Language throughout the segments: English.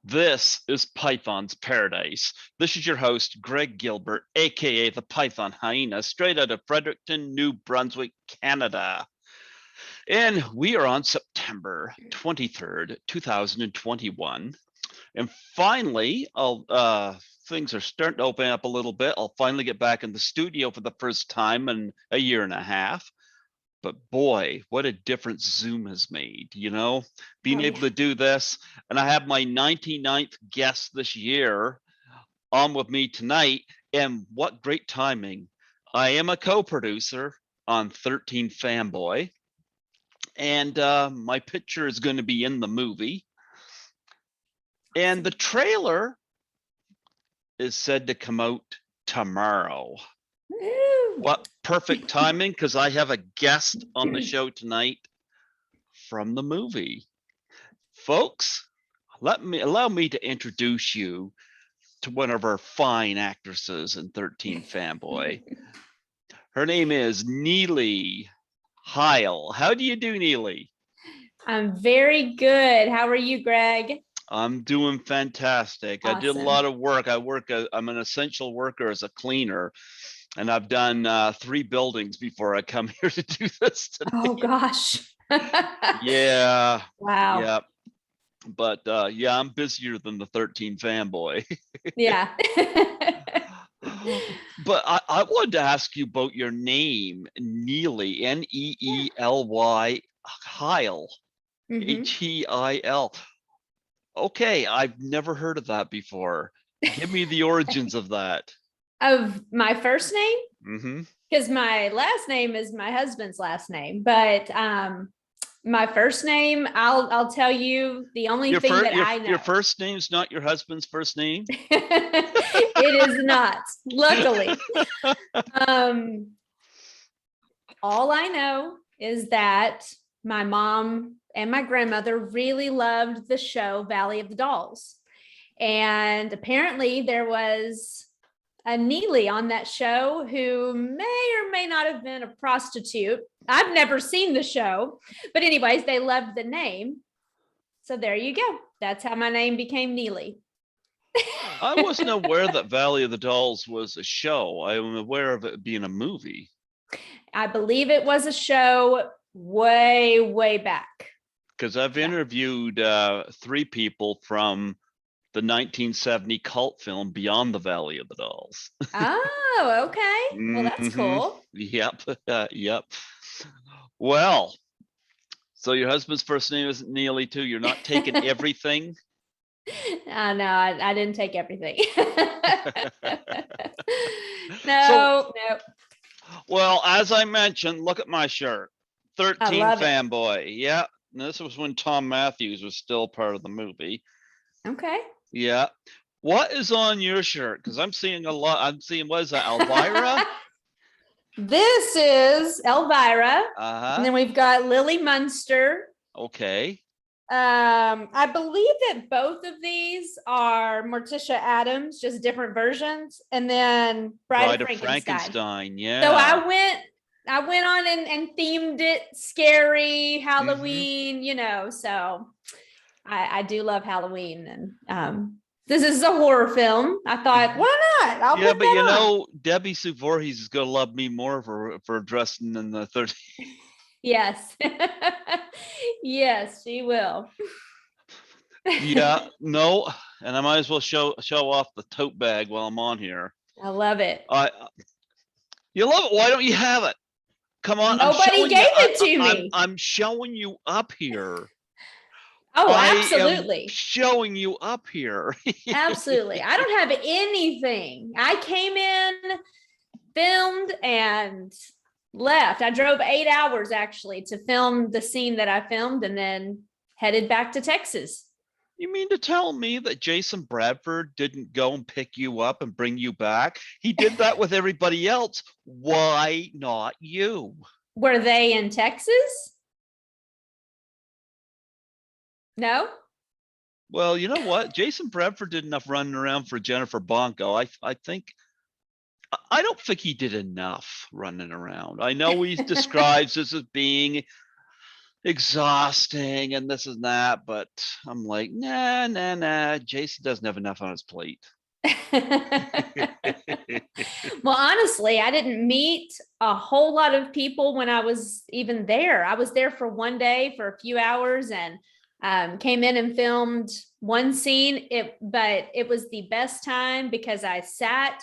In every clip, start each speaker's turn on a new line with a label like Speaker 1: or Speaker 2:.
Speaker 1: This is Python's Paradise. This is your host, Greg Gilbert, aka the Python Hyena, straight out of Fredericton, New Brunswick, Canada. And we are on September 23rd, 2021. And finally, things are starting to open up a little bit. I'll finally get back in the studio for the first time in a year and a half. But boy, what a difference Zoom has made, being able to do this. And I have my 99th guest this year on with me tonight. And what great timing. I am a co-producer on 13 Fanboy. And my picture is going to be in the movie. And the trailer is said to come out tomorrow. What perfect timing, because I have a guest on the show tonight from the movie. Folks, allow me to introduce you to one of our fine actresses in 13 Fanboy. Her name is Neely Heil. How do you do, Neely?
Speaker 2: I'm very good. How are you, Greg?
Speaker 1: I'm doing fantastic. Awesome. I did a lot of work. I'm an essential worker as a cleaner. And I've done 3 buildings before I come here to do this today.
Speaker 2: Oh, gosh.
Speaker 1: Yeah.
Speaker 2: Wow.
Speaker 1: Yeah. But yeah, I'm busier than the 13 Fanboy.
Speaker 2: Yeah.
Speaker 1: But I wanted to ask you about your name, Neely, Neely, Heil, Heil. Okay, I've never heard of that before. Give me the origins of that.
Speaker 2: Of my first name? Because my last name is my husband's last name, but my first name, I'll tell you the only thing that I know.
Speaker 1: Your first name's not your husband's first name?
Speaker 2: It is not, luckily. All I know is that my mom and my grandmother really loved the show Valley of the Dolls. And apparently there was a Neely on that show who may or may not have been a prostitute. I've never seen the show, but anyways, they loved the name. So there you go. That's how my name became Neely.
Speaker 1: I wasn't aware that Valley of the Dolls was a show. I am aware of it being a movie.
Speaker 2: I believe it was a show way, way back.
Speaker 1: Because I've interviewed 3 people from the 1970 cult film Beyond the Valley of the Dolls.
Speaker 2: Oh, okay. Well, that's cool.
Speaker 1: Yep. Yep. Well, so your husband's first name is Neely too. You're not taking everything?
Speaker 2: No, I didn't take everything. No.
Speaker 1: Well, as I mentioned, look at my shirt. 13 Fanboy. Yeah. And this was when Tom Matthews was still part of the movie.
Speaker 2: Okay.
Speaker 1: Yeah. What is on your shirt? Because I'm seeing a lot. I'm seeing, what is that, Elvira?
Speaker 2: This is Elvira. And then we've got Lily Munster.
Speaker 1: Okay.
Speaker 2: I believe that both of these are Morticia Addams, just different versions. And then Bride of Frankenstein.
Speaker 1: Yeah.
Speaker 2: So I went on and themed it scary Halloween, so I do love Halloween, and this is a horror film. I thought, why not?
Speaker 1: Yeah, but Debbie Sue Voorhees is gonna love me more for dressing in the 30.
Speaker 2: Yes. Yes, she will.
Speaker 1: Yeah, no, and I might as well show off the tote bag while I'm on here.
Speaker 2: I love it.
Speaker 1: You love it? Why don't you have it? Come on.
Speaker 2: Nobody gave it to me.
Speaker 1: I'm showing you up here.
Speaker 2: Oh, absolutely.
Speaker 1: I am showing you up here.
Speaker 2: Absolutely. I don't have anything. I came in, filmed, and left. I drove 8 hours actually to film the scene that I filmed and then headed back to Texas.
Speaker 1: You mean to tell me that Jason Bradford didn't go and pick you up and bring you back? He did that with everybody else. Why not you?
Speaker 2: Were they in Texas? No?
Speaker 1: Well, you know what? Jason Bradford did enough running around for Jennifer Bonko. I don't think he did enough running around. I know he describes this as being exhausting and this and that, but I'm like, nah. Jason doesn't have enough on his plate.
Speaker 2: Well, honestly, I didn't meet a whole lot of people when I was even there. I was there for one day for a few hours and came in and filmed one scene. But it was the best time because I sat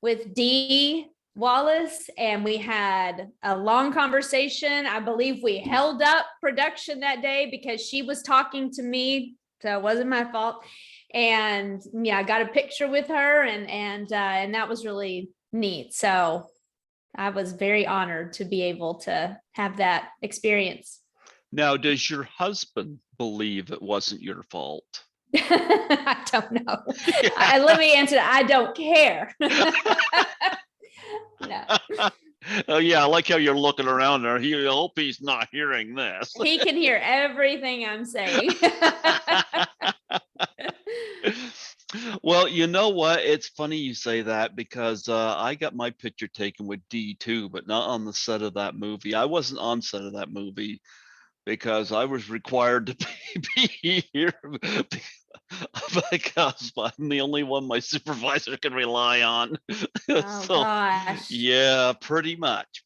Speaker 2: with Dee Wallace and we had a long conversation. I believe we held up production that day because she was talking to me, so it wasn't my fault. And yeah, I got a picture with her and that was really neat. So I was very honored to be able to have that experience.
Speaker 1: Now, does your husband believe it wasn't your fault?
Speaker 2: I don't know.
Speaker 1: Yeah.
Speaker 2: Let me answer that. I don't care. No.
Speaker 1: Oh yeah, I like how you're looking around there. I hope he's not hearing this.
Speaker 2: He can hear everything I'm saying.
Speaker 1: Well, you know what? It's funny you say that because I got my picture taken with D too, but not on the set of that movie. I wasn't on set of that movie because I was required to be here because I'm the only one my supervisor can rely on.
Speaker 2: Oh
Speaker 1: So,
Speaker 2: gosh.
Speaker 1: yeah, pretty much.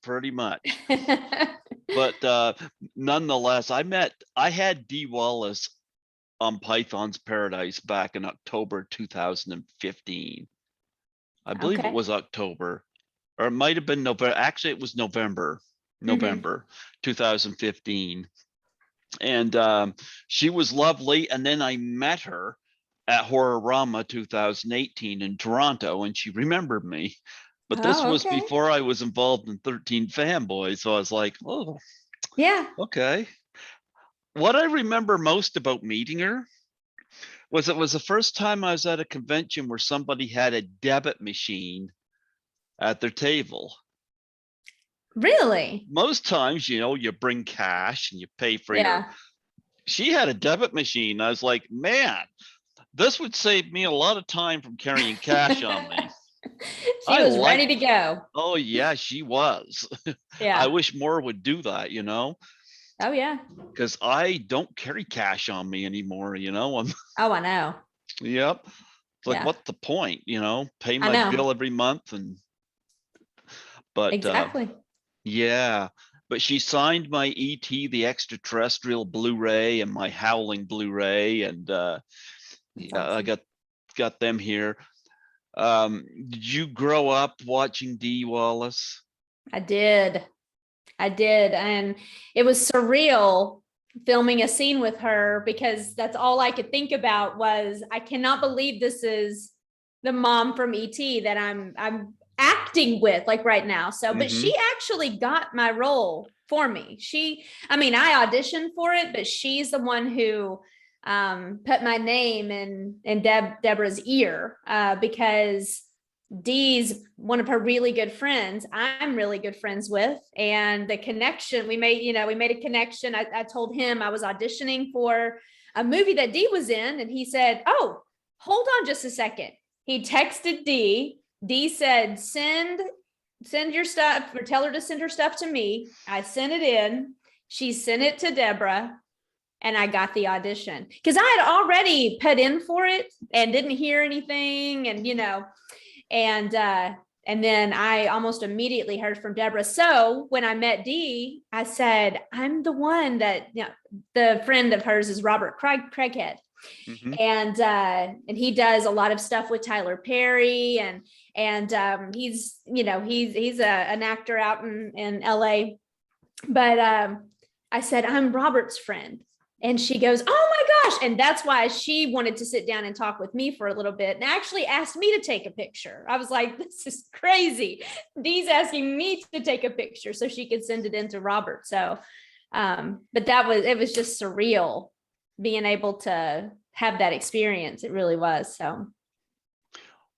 Speaker 1: But nonetheless, I had Dee Wallace on Python's Paradise back in October 2015. I believe it
Speaker 2: Okay.
Speaker 1: was October, or it might have been November. Actually, it was November
Speaker 2: Mhm.
Speaker 1: 2015. And she was lovely. And then I met her at Horrorama 2018 in Toronto, and she remembered me. But this
Speaker 2: Oh,
Speaker 1: was
Speaker 2: okay.
Speaker 1: before I was involved in 13 Fanboy. So I was like, oh,
Speaker 2: Yeah.
Speaker 1: okay. What I remember most about meeting her was it was the first time I was at a convention where somebody had a debit machine at their table.
Speaker 2: Really?
Speaker 1: Most times, you bring cash and you pay for your.
Speaker 2: Yeah.
Speaker 1: She had a debit machine. I was like, man, this would save me a lot of time from carrying cash on me.
Speaker 2: She
Speaker 1: I
Speaker 2: was
Speaker 1: like.
Speaker 2: ready to go.
Speaker 1: Oh yeah, she was. I
Speaker 2: Yeah.
Speaker 1: wish more would do that,
Speaker 2: Oh yeah.
Speaker 1: because I don't carry cash on me anymore. I'm.
Speaker 2: Oh, I know.
Speaker 1: Yep. It's like,
Speaker 2: Yeah.
Speaker 1: what's the point? Pay
Speaker 2: I
Speaker 1: my
Speaker 2: know.
Speaker 1: bill every month but
Speaker 2: Exactly.
Speaker 1: yeah. But she signed my E.T. the Extraterrestrial Blu-ray and my Howling Blu-ray, and
Speaker 2: That's
Speaker 1: yeah, I
Speaker 2: awesome.
Speaker 1: got them here. Did you grow up watching Dee Wallace?
Speaker 2: I did. I did. And it was surreal filming a scene with her because that's all I could think about was I cannot believe this is the mom from ET that I'm acting with like right now. So, but
Speaker 1: Mm-hmm.
Speaker 2: she actually got my role for me. I mean, I auditioned for it, but she's the one who put my name in Deborah's ear because Dee's one of her really good friends. I'm really good friends with, and the connection we made, we made a connection. I told him I was auditioning for a movie that Dee was in, and he said, "Oh, hold on just a second." He texted Dee. Dee said, "Send your stuff, or tell her to send her stuff to me." I sent it in. She sent it to Deborah, and I got the audition because I had already put in for it and didn't hear anything, and then I almost immediately heard from Deborah. So when I met Dee, I said, "I'm the one that the friend of hers is Robert Craighead."
Speaker 1: Mm-hmm.
Speaker 2: And he does a lot of stuff with Tyler Perry, and he's an actor out in LA. But I said, "I'm Robert's friend." And she goes, "Oh my gosh." And that's why she wanted to sit down and talk with me for a little bit and actually asked me to take a picture. I was like, this is crazy. Dee's asking me to take a picture so she could send it in to Robert. So, but it was just surreal being able to have that experience. It really was. So,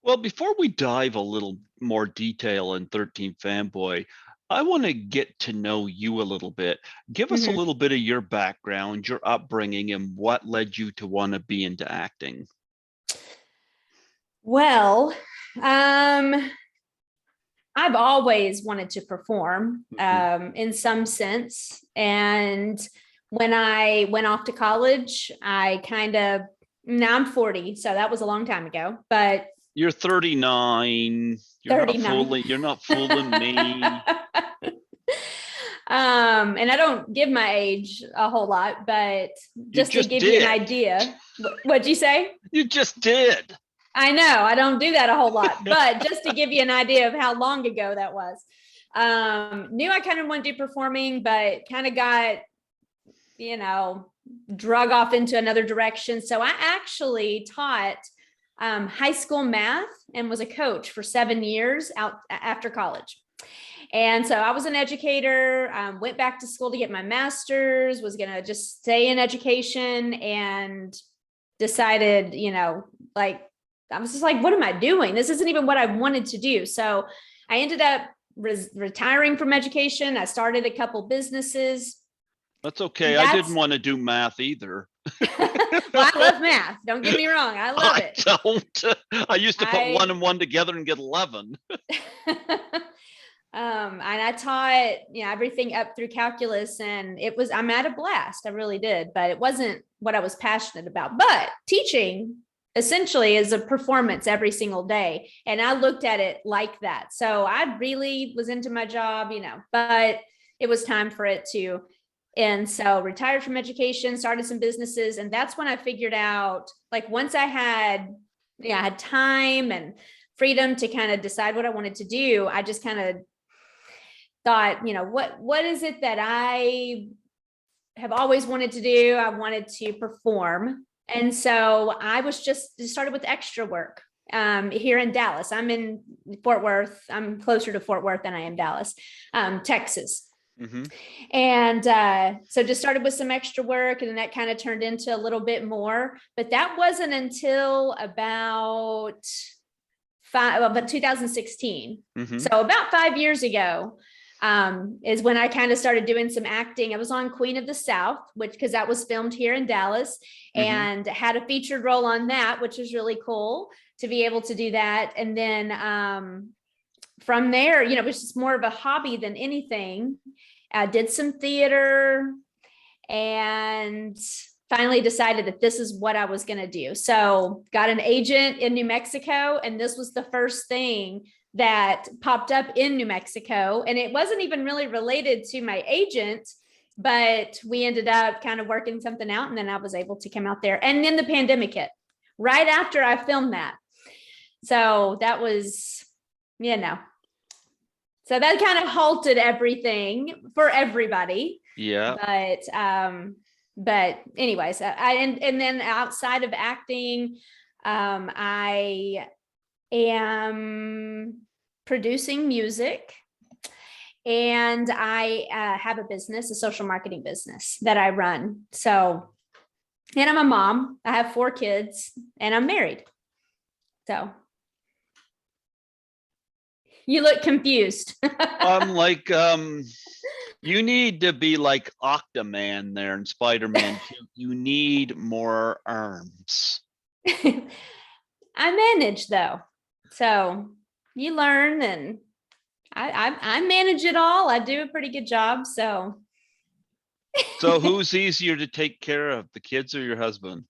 Speaker 1: Well, before we dive a little more detail in 13 Fanboy, I want to get to know you a little bit. Give us a
Speaker 2: mhm.
Speaker 1: little bit of your background, your upbringing, and what led you to want to be into acting.
Speaker 2: Well, I've always wanted to perform
Speaker 1: Mm-hmm.
Speaker 2: in some sense. And when I went off to college, I now I'm 40, so that was a long time ago, but
Speaker 1: You're 39.
Speaker 2: 39.
Speaker 1: You're not fooling me.
Speaker 2: And I don't give my age a whole lot, but just to give you an idea. What'd you say?
Speaker 1: You just did.
Speaker 2: I know I don't do that a whole lot, but just to give you an idea of how long ago that was. Knew I kind of wanted to do performing, but kind of got, drug off into another direction. So I actually taught high school math and was a coach for 7 years out after college. And so I was an educator, went back to school to get my master's, was going to just stay in education, and decided, I was just like, what am I doing? This isn't even what I wanted to do. So I ended up retiring from education. I started a couple businesses.
Speaker 1: That's okay. I didn't want to do math either.
Speaker 2: Well, I love math. Don't get me wrong. I love it.
Speaker 1: Don't. I used to put 1 and 1 together and get 11.
Speaker 2: And I taught, everything up through calculus, and I'm at a blast. I really did, but it wasn't what I was passionate about. But teaching essentially is a performance every single day. And I looked at it like that. So I really was into my job, but it was time for it to end. So retired from education, started some businesses. And that's when I figured out, once I had time and freedom to kind of decide what I wanted to do, I just kind of thought, what is it that I have always wanted to do? I wanted to perform. And so I was just started with extra work here in Dallas. I'm in Fort Worth. I'm closer to Fort Worth than I am Dallas, Texas.
Speaker 1: Mm-hmm.
Speaker 2: And so just started with some extra work, and then that kind of turned into a little bit more. But that wasn't until about 2016.
Speaker 1: Mm-hmm.
Speaker 2: So about 5 years ago is when I kind of started doing some acting. I was on Queen of the South, because that was filmed here in Dallas, and had a featured role on that, which was really cool to be able to do that. And then from there, it was just more of a hobby than anything. I did some theater and finally decided that this is what I was going to do. So got an agent in New Mexico, and this was the first thing that popped up in New Mexico. And it wasn't even really related to my agent, but we ended up kind of working something out, and then I was able to come out there. And then the pandemic hit right after I filmed that. So that was, so that kind of halted everything for everybody.
Speaker 1: Yeah.
Speaker 2: But anyways, and then outside of acting, I am producing music, and I have a business, a social marketing business that I run. So, and I'm a mom. I have 4 kids, and I'm married. So you look confused.
Speaker 1: I'm like, you need to be like Octoman there in Spider-Man 2. You need more arms.
Speaker 2: I manage though. So you learn, and I manage it all. I do a pretty good job. So
Speaker 1: who's easier to take care of, the kids or your husband?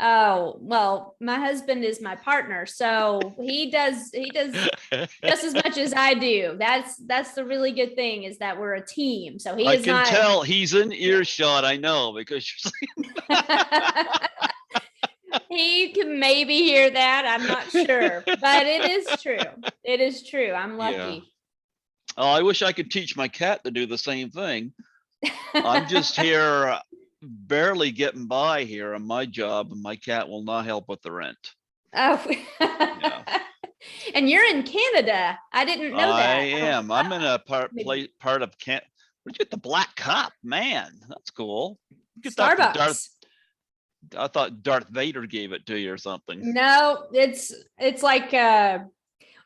Speaker 2: Oh, well, my husband is my partner, so he does just as much as I do. That's the really good thing, is that we're a team. So
Speaker 1: I can tell he's in earshot. I know, because you're
Speaker 2: he can maybe hear that. I'm not sure, but it is true. It is true. I'm lucky.
Speaker 1: Yeah. Oh, I wish I could teach my cat to do the same thing. I'm just here barely getting by here on my job, and my cat will not help with the rent.
Speaker 2: Oh, yeah. And you're in Canada. I didn't know that.
Speaker 1: I am. I'm in a part of Canada. Where'd you get the black cup? Man, that's cool. Get
Speaker 2: Starbucks.
Speaker 1: I thought Darth Vader gave it to you or something.
Speaker 2: No, it's like I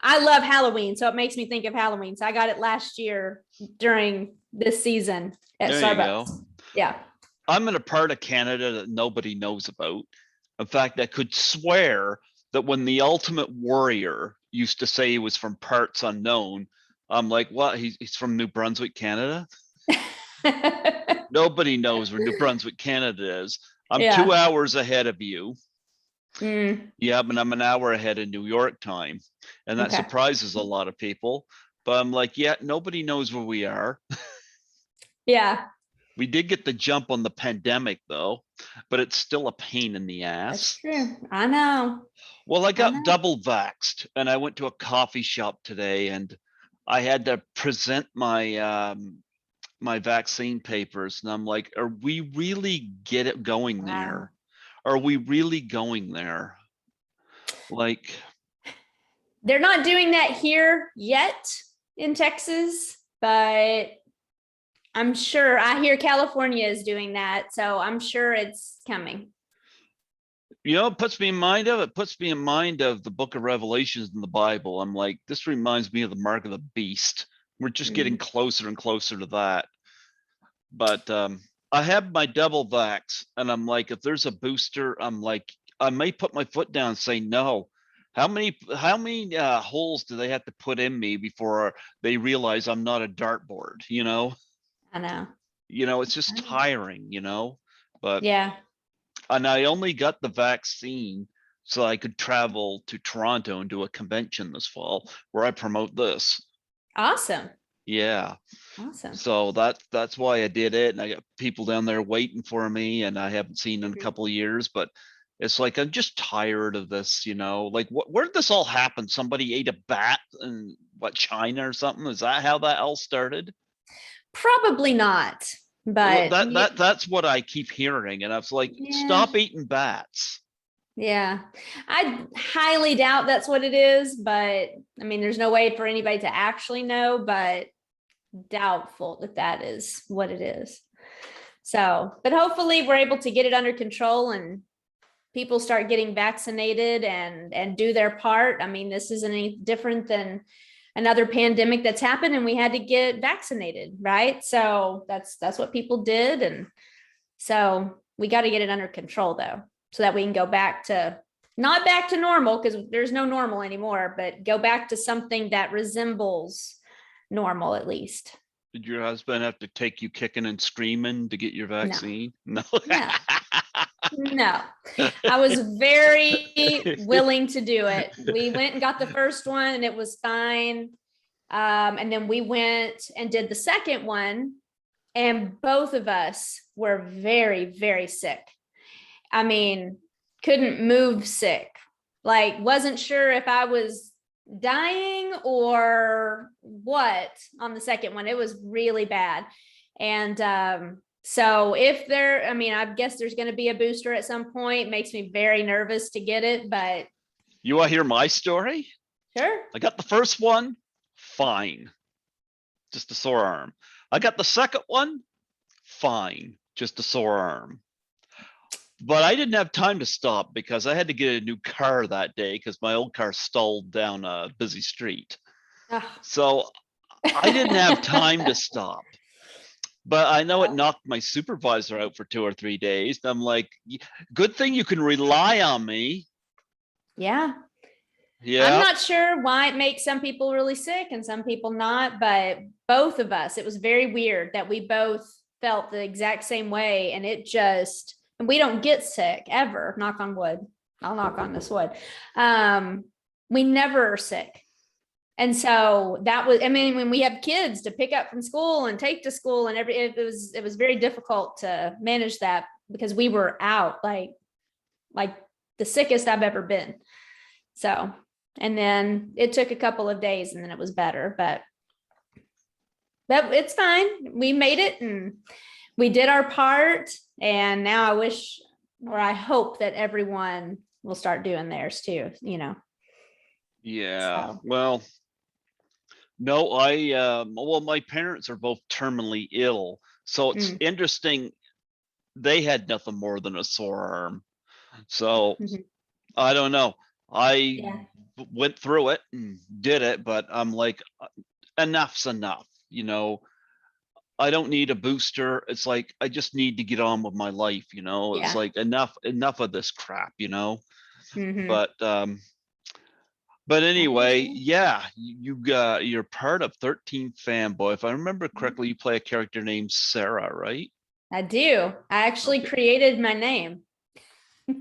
Speaker 2: love Halloween, so it makes me think of Halloween. So I got it last year during this season at Starbucks. You go. Yeah.
Speaker 1: I'm in a part of Canada that nobody knows about. In fact, I could swear that when the Ultimate Warrior used to say he was from parts unknown, I'm like, what? He's from New Brunswick, Canada? Nobody knows where New Brunswick, Canada is. I'm
Speaker 2: Yeah.
Speaker 1: 2 hours ahead of you.
Speaker 2: Mm,
Speaker 1: Yeah, and I'm an hour ahead of New York time. And that
Speaker 2: okay.
Speaker 1: surprises a lot of people. But I'm like, yeah, nobody knows where we are.
Speaker 2: Yeah,
Speaker 1: We did get the jump on the pandemic though, but it's still a pain in the
Speaker 2: that's
Speaker 1: ass.
Speaker 2: true. I know.
Speaker 1: Well, I
Speaker 2: I
Speaker 1: got
Speaker 2: know.
Speaker 1: double vaxxed and I went to a coffee shop today and I had to present my vaccine papers and I'm like, are we really going
Speaker 2: Wow.
Speaker 1: there? Are we really going there? Like,
Speaker 2: They're not doing that here yet in Texas, but I'm sure I hear California is doing that. So I'm sure it's coming.
Speaker 1: it puts me in mind of the book of Revelations in the Bible. I'm like, this reminds me of the mark of the beast. We're just getting
Speaker 2: Mm.
Speaker 1: closer and closer to that. But I have my double vax, and I'm like, if there's a booster, I'm like, I may put my foot down and say no. How many holes do they have to put in me before they realize I'm not a dartboard?
Speaker 2: I know.
Speaker 1: It's just tiring. But
Speaker 2: Yeah.
Speaker 1: and I only got the vaccine so I could travel to Toronto and do a convention this fall where I promote this.
Speaker 2: Awesome.
Speaker 1: Yeah.
Speaker 2: Awesome.
Speaker 1: So that's why I did it. And I got people down there waiting for me and I haven't seen in a
Speaker 2: Mhm.
Speaker 1: couple of years, but it's like I'm just tired of this, like where did this all happen? Somebody ate a bat in China or something? Is that how that all started?
Speaker 2: Probably not,
Speaker 1: Well,
Speaker 2: but
Speaker 1: that's what I keep hearing. And I was like,
Speaker 2: yeah.
Speaker 1: stop eating bats.
Speaker 2: Yeah. I highly doubt that's what it is, but I mean, there's no way for anybody to actually know, but doubtful that that is what it is. So, but hopefully we're able to get it under control and people start getting vaccinated and do their part. I mean, this isn't any different than another pandemic that's happened and we had to get vaccinated, right? So that's what people did. And so we got to get it under control though, so that we can go back to not back to normal because there's no normal anymore, but go back to something that resembles normal at least.
Speaker 1: Did your husband have to take you kicking and screaming to get your
Speaker 2: No,
Speaker 1: vaccine? No.
Speaker 2: no, no. I was very willing to do it. We went and got the first one and it was fine. And then we went and did the second one, and both of us were very, very sick. I mean, couldn't move sick. Like, wasn't sure if I was dying or what on the second one. It was really bad. And so I mean, I guess there's going to be a booster at some point. It makes me very nervous to get it, but
Speaker 1: You want to hear my story?
Speaker 2: sure.
Speaker 1: I got the first one, fine, just a sore arm. I got the second one, fine, just a sore arm. But I didn't have time to stop because I had to get a new car that day because my old car stalled down a busy street.
Speaker 2: Oh.
Speaker 1: So I didn't have time to stop. But I know it knocked my supervisor out for 2 or 3 days. I'm like, good thing you can rely on me.
Speaker 2: Yeah.
Speaker 1: Yeah.
Speaker 2: I'm not sure why it makes some people really sick and some people not, but both of us, it was very weird that we both felt the exact same way. And and we don't get sick ever, knock on wood. I'll knock on this wood. We never are sick. And so that was, I mean, when we have kids to pick up from school and take to school and it was very difficult to manage that because we were out like the sickest I've ever been. So, and then it took a couple of days and then it was better, but it's fine. We made it and we did our part. And now I hope that everyone will start doing theirs too,
Speaker 1: Yeah.
Speaker 2: So.
Speaker 1: Well, no, my parents are both terminally ill. So it's interesting. They had nothing more than a sore arm. So I don't know. I went through it and did it, but I'm like, enough's enough. I don't need a booster. It's like, I just need to get on with my life. It's like enough of this crap,
Speaker 2: Mm-hmm.
Speaker 1: but But anyway, yeah, you're part of 13 Fanboy. If I remember correctly, you play a character named Sarah, right?
Speaker 2: I do. I actually
Speaker 1: Okay.
Speaker 2: created my name.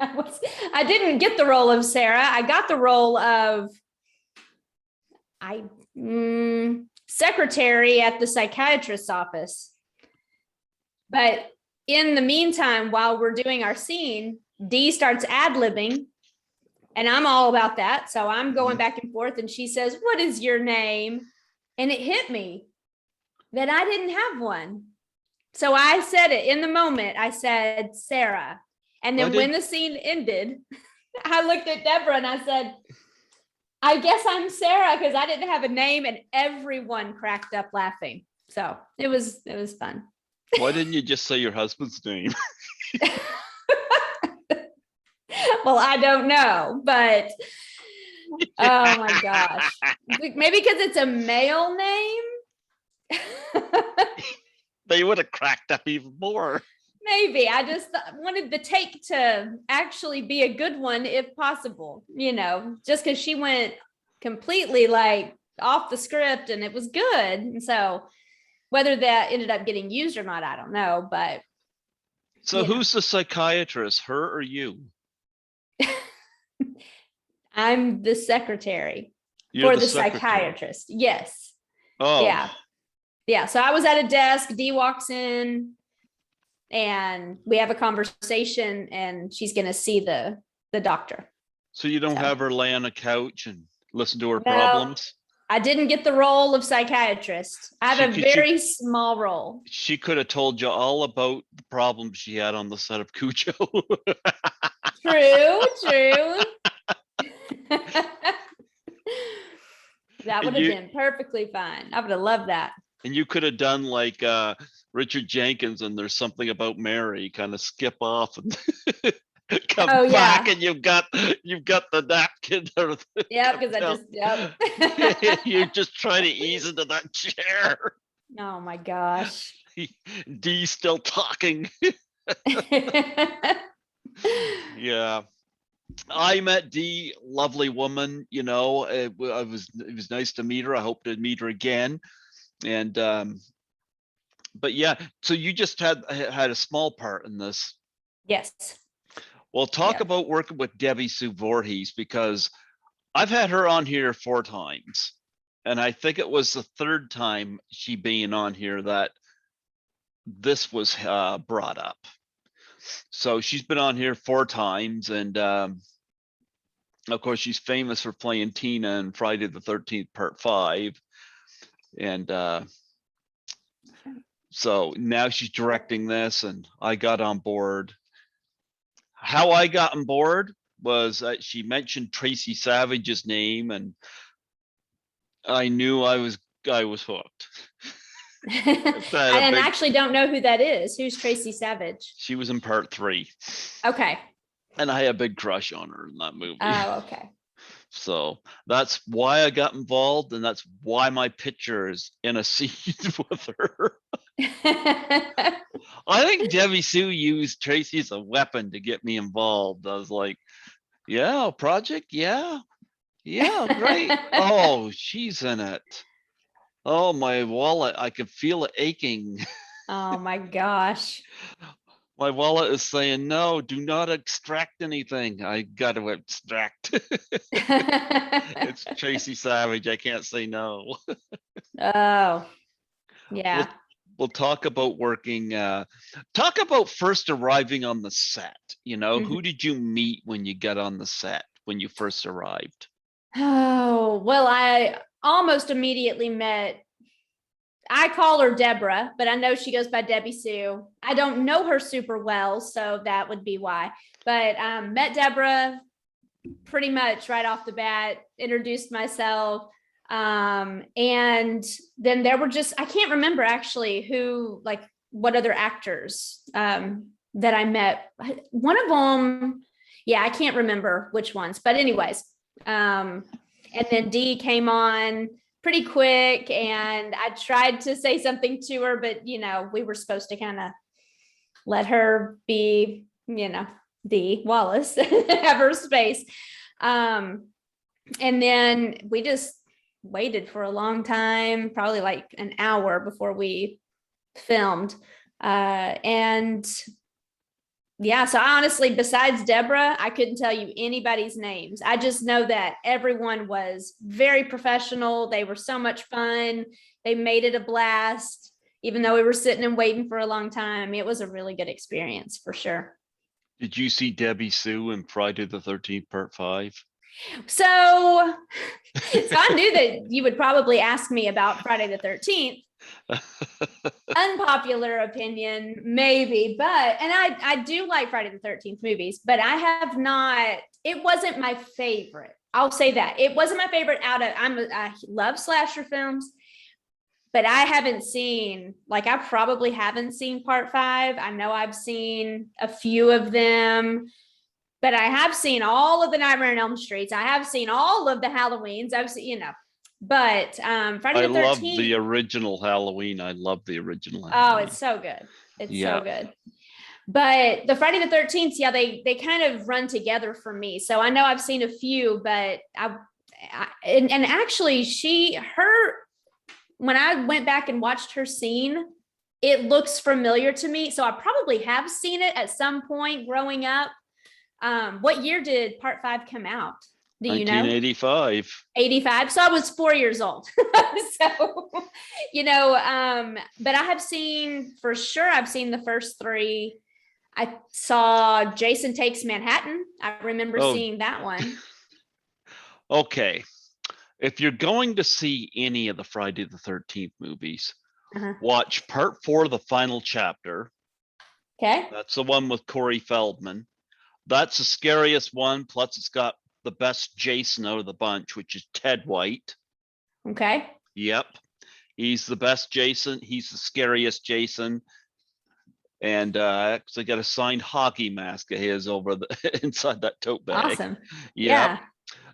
Speaker 2: I didn't get the role of Sarah. I got the role of secretary at the psychiatrist's office. But in the meantime, while we're doing our scene, Dee starts ad-libbing, and I'm all about that. So I'm going back and forth, and she says, "What is your name?" And it hit me that I didn't have one. So I said it in the moment. I said, Sarah. And then when the scene ended, I looked at Deborah and I said, I guess I'm Sarah, because I didn't have a name, and everyone cracked up laughing. So it was fun.
Speaker 1: Why didn't you just say your husband's name?
Speaker 2: Well, I don't know, but oh my gosh. Maybe because it's a male name.
Speaker 1: They would have cracked up even more.
Speaker 2: Maybe I just wanted the take to actually be a good one if possible, just because she went completely like off the script and it was good. And so whether that ended up getting used or not, I don't know. But
Speaker 1: so who's the psychiatrist, her or you?
Speaker 2: I'm the secretary.
Speaker 1: You're
Speaker 2: for the
Speaker 1: secretary.
Speaker 2: Psychiatrist. Yes.
Speaker 1: Oh.
Speaker 2: Yeah. So I was at a desk. Dee walks in and we have a conversation, and she's going to see the doctor.
Speaker 1: So you don't have her lay on a couch and listen to her problems?
Speaker 2: I didn't get the role of psychiatrist. I have a very small role.
Speaker 1: She could have told you all about the problems she had on the set of Cujo.
Speaker 2: True. That would have been perfectly fine. I would have loved that.
Speaker 1: And you could have done like Richard Jenkins and There's Something About Mary, kind of skip off and come back, and you've got the napkin.
Speaker 2: Yeah, because
Speaker 1: You're just trying to ease into that chair.
Speaker 2: Oh my gosh.
Speaker 1: Dee's still talking. Yeah. I met Dee, lovely woman, it was nice to meet her. I hope to meet her again. And but yeah, so you just had a small part in this.
Speaker 2: Yes.
Speaker 1: Well, talk about working with Debbie Sue Voorhees, because I've had her on here 4 times, and I think it was the 3rd time she being on here that this was brought up. So she's been on here 4 times, and of course she's famous for playing Tina in Friday the 13th Part 5, and so now she's directing this, and I got on board. How I got on board was that she mentioned Tracy Savage's name, and I knew I was hooked.
Speaker 2: I actually don't know who that is. Who's Tracy Savage?
Speaker 1: She was in Part 3.
Speaker 2: Okay.
Speaker 1: And I had a big crush on her in that movie.
Speaker 2: Oh, okay.
Speaker 1: So that's why I got involved, and that's why my picture is in a scene with her. I think Debbie Sue used Tracy as a weapon to get me involved. I was like, yeah, project, yeah, great. Oh, she's in it. Oh, my wallet, I could feel it aching.
Speaker 2: Oh my gosh.
Speaker 1: My wallet is saying, no, do not extract anything. I got to extract. It's Tracy Savage. I can't say no.
Speaker 2: Oh, yeah.
Speaker 1: We'll talk about working. Talk about first arriving on the set. Who did you meet when you got on the set, when you first arrived?
Speaker 2: Oh, well, I almost immediately met, I call her Deborah, but I know she goes by Debbie Sue. I don't know her super well, so that would be why. But met Deborah pretty much right off the bat, introduced myself. And then there were I can't remember actually what other actors that I met. One of them, I can't remember which ones, but anyways. And then Dee came on pretty quick, and I tried to say something to her, but we were supposed to kind of let her be, Dee Wallace, have her space. And then we just waited for a long time, probably like an hour before we filmed. And yeah, so honestly, besides Deborah, I couldn't tell you anybody's names. I just know that everyone was very professional. They were so much fun. They made it a blast, even though we were sitting and waiting for a long time. I mean, it was a really good experience for sure.
Speaker 1: Did you see Debbie Sue in Friday the 13th, Part 5?
Speaker 2: So I knew that you would probably ask me about Friday the 13th. Unpopular opinion, maybe, but I do like Friday the 13th movies, but I have not, it wasn't my favorite. I'll say that. It wasn't my favorite out of, I love slasher films, but I haven't seen, like, I probably haven't seen Part 5. I know I've seen a few of them, but I have seen all of the Nightmare on Elm Streets. I have seen all of the Halloweens. I've seen, but Friday the 13th.
Speaker 1: I love the original Halloween. I love the original
Speaker 2: Halloween. Oh, it's so good. It's so good. But the Friday the 13th, yeah, they kind of run together for me. So I know I've seen a few, but and actually when I went back and watched her scene, it looks familiar to me. So I probably have seen it at some point growing up. What year did Part 5 come out? Do you know?
Speaker 1: 1985.
Speaker 2: 85. So I was 4 years old. So, but I have seen, for sure, I've seen the first 3. I saw Jason Takes Manhattan. I remember seeing that one.
Speaker 1: Okay. If you're going to see any of the Friday the 13th movies, watch Part 4, The Final Chapter.
Speaker 2: Okay.
Speaker 1: That's the one with Corey Feldman. That's the scariest one. Plus, it's got the best Jason out of the bunch, which is Ted White.
Speaker 2: Okay.
Speaker 1: Yep. He's the best Jason. He's the scariest Jason. And I actually got a signed hockey mask of his over the inside that tote bag.
Speaker 2: Awesome.
Speaker 1: Yep.
Speaker 2: Yeah.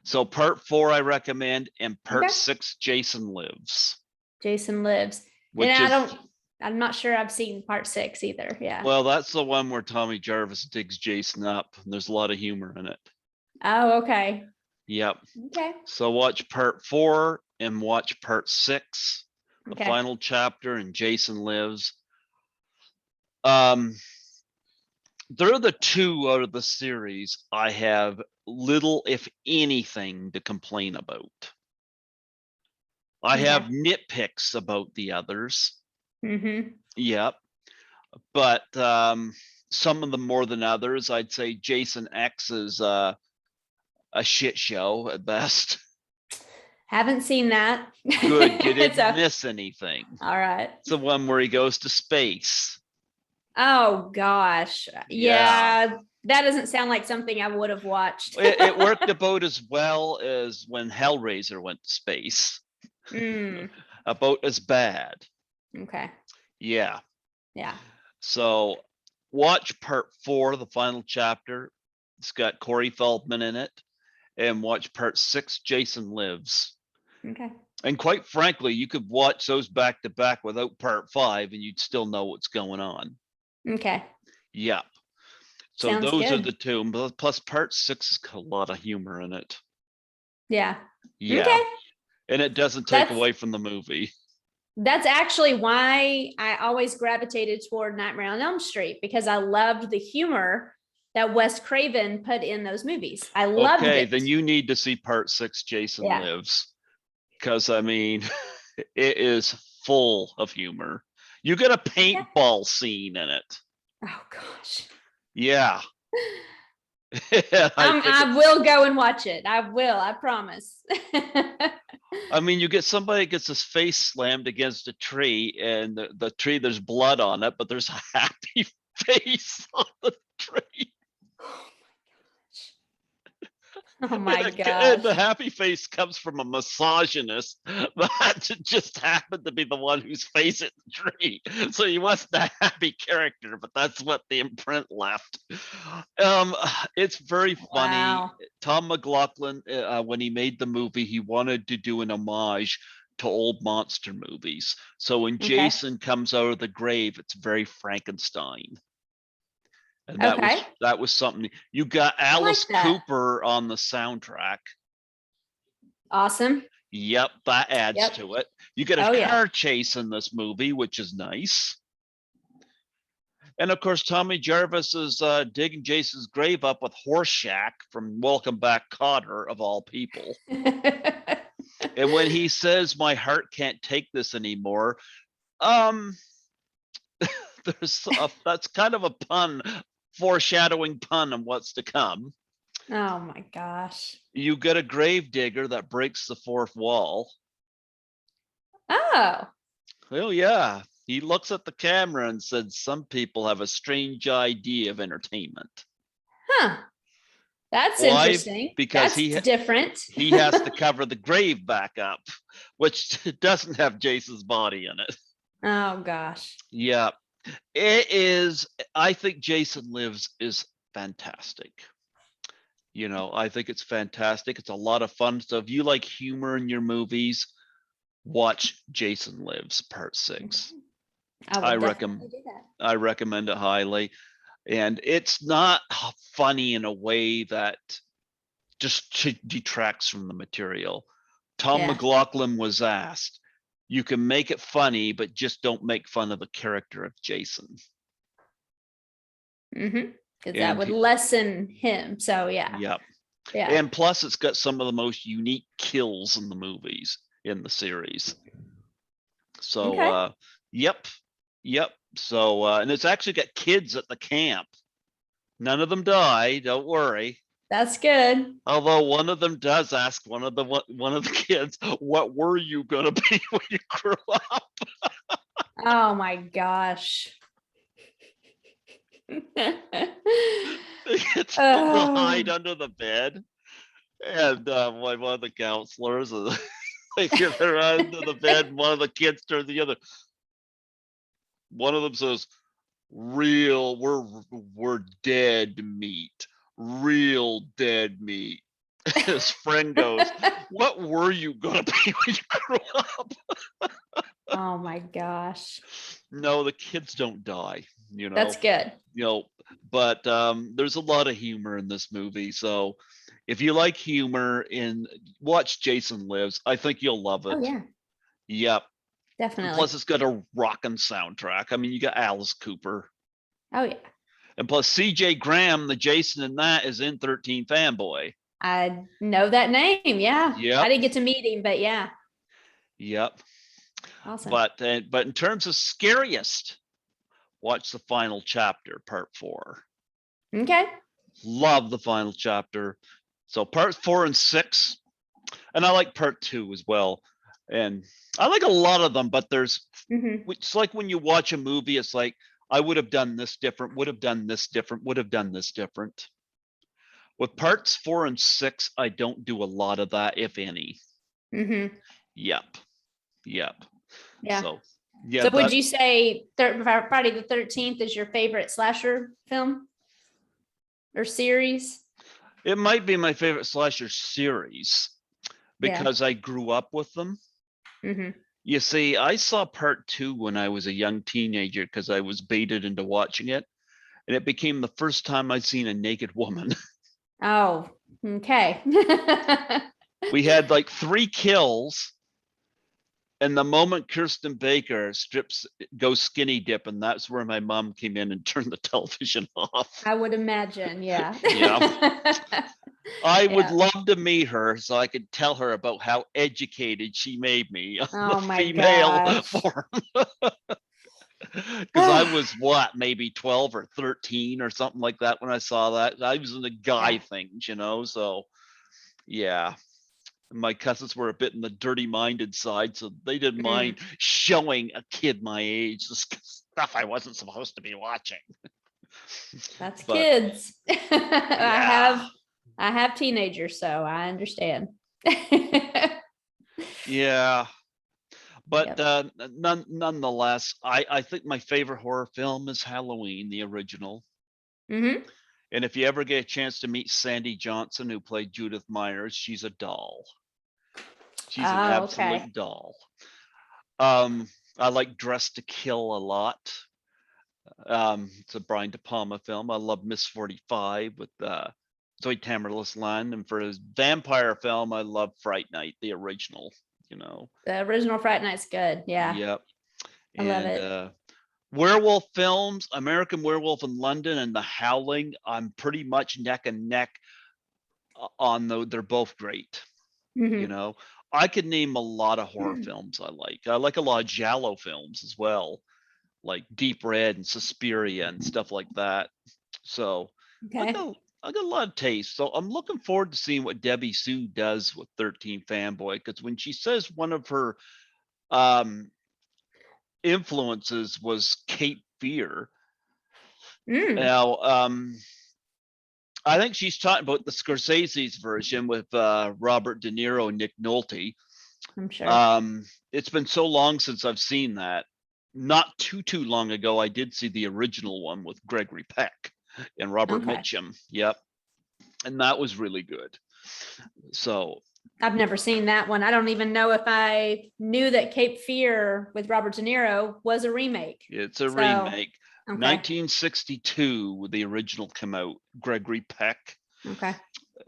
Speaker 1: So Part 4 I recommend, and Part 6, Jason Lives.
Speaker 2: Jason Lives. And I'm not sure I've seen Part 6 either. Yeah.
Speaker 1: Well, that's the one where Tommy Jarvis digs Jason up, and there's a lot of humor in it.
Speaker 2: Oh, okay.
Speaker 1: Yep.
Speaker 2: Okay.
Speaker 1: So watch Part 4 and watch Part 6, The Final Chapter, and Jason Lives. They're the 2 out of the series I have little, if anything, to complain about. I have nitpicks about the others. Yep. But some of them more than others. I'd say Jason X is a shit show at best.
Speaker 2: Haven't seen that.
Speaker 1: Good. You didn't miss anything.
Speaker 2: All right.
Speaker 1: It's the one where he goes to space.
Speaker 2: Oh, gosh. Yeah. That doesn't sound like something I would have watched.
Speaker 1: It worked about as well as when Hellraiser went to space. About as bad.
Speaker 2: Okay.
Speaker 1: Yeah.
Speaker 2: Yeah.
Speaker 1: So watch Part 4, The Final Chapter. It's got Corey Feldman in it. And watch Part 6, Jason Lives.
Speaker 2: Okay.
Speaker 1: And quite frankly, you could watch those back to back without Part 5 and you'd still know what's going on.
Speaker 2: Okay.
Speaker 1: Yep. So
Speaker 2: Sounds
Speaker 1: those
Speaker 2: good.
Speaker 1: are the 2. Plus Part 6 has got a lot of humor in it.
Speaker 2: Yeah.
Speaker 1: Yeah.
Speaker 2: Okay.
Speaker 1: And it doesn't take away from the movie.
Speaker 2: That's actually why I always gravitated toward Nightmare on Elm Street, because I loved the humor that Wes Craven put in those movies. I loved it.
Speaker 1: Okay, then you need to see Part 6, Jason Lives. Because, I mean, it is full of humor. You get a paintball scene in it.
Speaker 2: Oh, gosh.
Speaker 1: Yeah.
Speaker 2: I will go and watch it. I will. I promise.
Speaker 1: I mean, you get somebody gets his face slammed against a tree, and the tree, there's blood on it, but there's a happy face on the tree.
Speaker 2: Oh my gosh.
Speaker 1: And the happy face comes from a misogynist that just happened to be the one whose face hit the tree. So he wasn't a happy character, but that's what the imprint left. It's very funny.
Speaker 2: Wow.
Speaker 1: Tom McLaughlin, when he made the movie, he wanted to do an homage to old monster movies. So when Jason comes out of the grave, it's very Frankenstein. And that was something. You got Alice Cooper on the soundtrack.
Speaker 2: Awesome.
Speaker 1: Yep, that adds
Speaker 2: Yep.
Speaker 1: to it. You get a
Speaker 2: Oh, yeah.
Speaker 1: car chase in this movie, which is nice. And of course, Tommy Jarvis is digging Jason's grave up with Horseshack from Welcome Back, Kotter, of all people. And when he says, "My heart can't take this anymore," that's kind of a pun, foreshadowing pun on what's to come.
Speaker 2: Oh my gosh.
Speaker 1: You get a grave digger that breaks the fourth wall.
Speaker 2: Oh.
Speaker 1: Oh yeah. He looks at the camera and said, "Some people have a strange idea of entertainment."
Speaker 2: Huh. That's
Speaker 1: Why?
Speaker 2: interesting.
Speaker 1: Because
Speaker 2: That's different.
Speaker 1: he has to cover the grave back up, which doesn't have Jason's body in it.
Speaker 2: Oh gosh.
Speaker 1: Yeah. It is. I think Jason Lives is fantastic. I think it's fantastic. It's a lot of fun. So if you like humor in your movies, watch Jason Lives Part 6.
Speaker 2: I would definitely do that.
Speaker 1: I recommend it highly. And it's not funny in a way that just detracts from the material. Tom McLaughlin was asked, "You can make it funny, but just don't make fun of the character of Jason."
Speaker 2: Because that would lessen him. So yeah.
Speaker 1: Yep.
Speaker 2: Yeah.
Speaker 1: And plus, it's got some of the most unique kills in the movies in the series. So, yep. So, and it's actually got kids at the camp. None of them die. Don't worry.
Speaker 2: That's good.
Speaker 1: Although one of them does ask one of the kids, "What were you gonna be when you grew up?"
Speaker 2: Oh my gosh.
Speaker 1: They get to hide under the bed, and one of the counselors, they get her under the bed, and one of the kids turns the other. One of them says, "Real, we're dead meat, real dead meat." His friend goes, "What were you gonna be when you grew up?"
Speaker 2: Oh my gosh.
Speaker 1: No, the kids don't die.
Speaker 2: That's good.
Speaker 1: But there's a lot of humor in this movie. So if you like humor, watch Jason Lives. I think you'll love it.
Speaker 2: Oh yeah.
Speaker 1: Yep.
Speaker 2: Definitely.
Speaker 1: And plus, it's got a rockin' soundtrack. I mean, you got Alice Cooper.
Speaker 2: Oh yeah.
Speaker 1: And plus, C.J. Graham, the Jason in that, is in 13 Fanboy.
Speaker 2: I know that name. Yeah.
Speaker 1: Yep.
Speaker 2: I didn't get to meet him, but yeah.
Speaker 1: Yep.
Speaker 2: Awesome.
Speaker 1: But in terms of scariest, watch the final chapter, part 4.
Speaker 2: Okay.
Speaker 1: Love the final chapter. So part 4 and 6, and I like part 2 as well. And I like a lot of them, but it's like when you watch a movie, it's like, I would have done this different, would have done this different, would have done this different. With parts 4 and 6, I don't do a lot of that, if any. Yep.
Speaker 2: Yeah.
Speaker 1: So, yeah.
Speaker 2: So would you say Friday the 13th is your favorite slasher film or series?
Speaker 1: It might be my favorite slasher series because I grew up with them. You see, I saw part 2 when I was a young teenager because I was baited into watching it. And it became the first time I'd seen a naked woman.
Speaker 2: Oh, okay.
Speaker 1: We had like 3 kills. And the moment Kirsten Baker goes skinny dip, and that's where my mom came in and turned the television off.
Speaker 2: I would imagine, yeah.
Speaker 1: I would love to meet her so I could tell her about how educated she made me on the female form. Because I was maybe 12 or 13 or something like that when I saw that. I was into guy things, so yeah. My cousins were a bit in the dirty-minded side, so they didn't mind showing a kid my age the stuff I wasn't supposed to be watching.
Speaker 2: That's kids. I have teenagers, so I understand.
Speaker 1: Yeah. But nonetheless, I think my favorite horror film is Halloween, the original. And if you ever get a chance to meet Sandy Johnson, who played Judith Myers, she's a doll. She's an absolute doll. I like Dressed to Kill a lot. It's a Brian De Palma film. I love Miss 45 with Zoe Tamerlis Land, and for his vampire film, I love Fright Night, the original.
Speaker 2: The original Fright Night's good. Yeah,
Speaker 1: Yep.
Speaker 2: I love
Speaker 1: And
Speaker 2: it.
Speaker 1: werewolf films, American Werewolf in London and The Howling, I'm pretty much neck and neck on those. They're both great.
Speaker 2: Mhm.
Speaker 1: I could name a lot of horror films I like. I like a lot of giallo films as well, like Deep Red and Suspiria and stuff like that. So I
Speaker 2: Okay.
Speaker 1: got I got a lot of taste. So I'm looking forward to seeing what Debbie Sue does with 13 Fanboy, because when she says one of her um influences was Cape Fear.
Speaker 2: Mm,
Speaker 1: Now, I think she's talking about the Scorsese's version with Robert De Niro and Nick Nolte.
Speaker 2: I'm sure.
Speaker 1: It's been so long since I've seen that. Not too long ago, I did see the original one with Gregory Peck and Robert
Speaker 2: Okay.
Speaker 1: Mitchum. Yep, and that was really good. So
Speaker 2: I've never seen that one. I don't even know if I knew that Cape Fear with Robert De Niro was a remake.
Speaker 1: it's a
Speaker 2: So,
Speaker 1: remake.
Speaker 2: okay.
Speaker 1: 1962, the original came out. Gregory Peck
Speaker 2: Okay.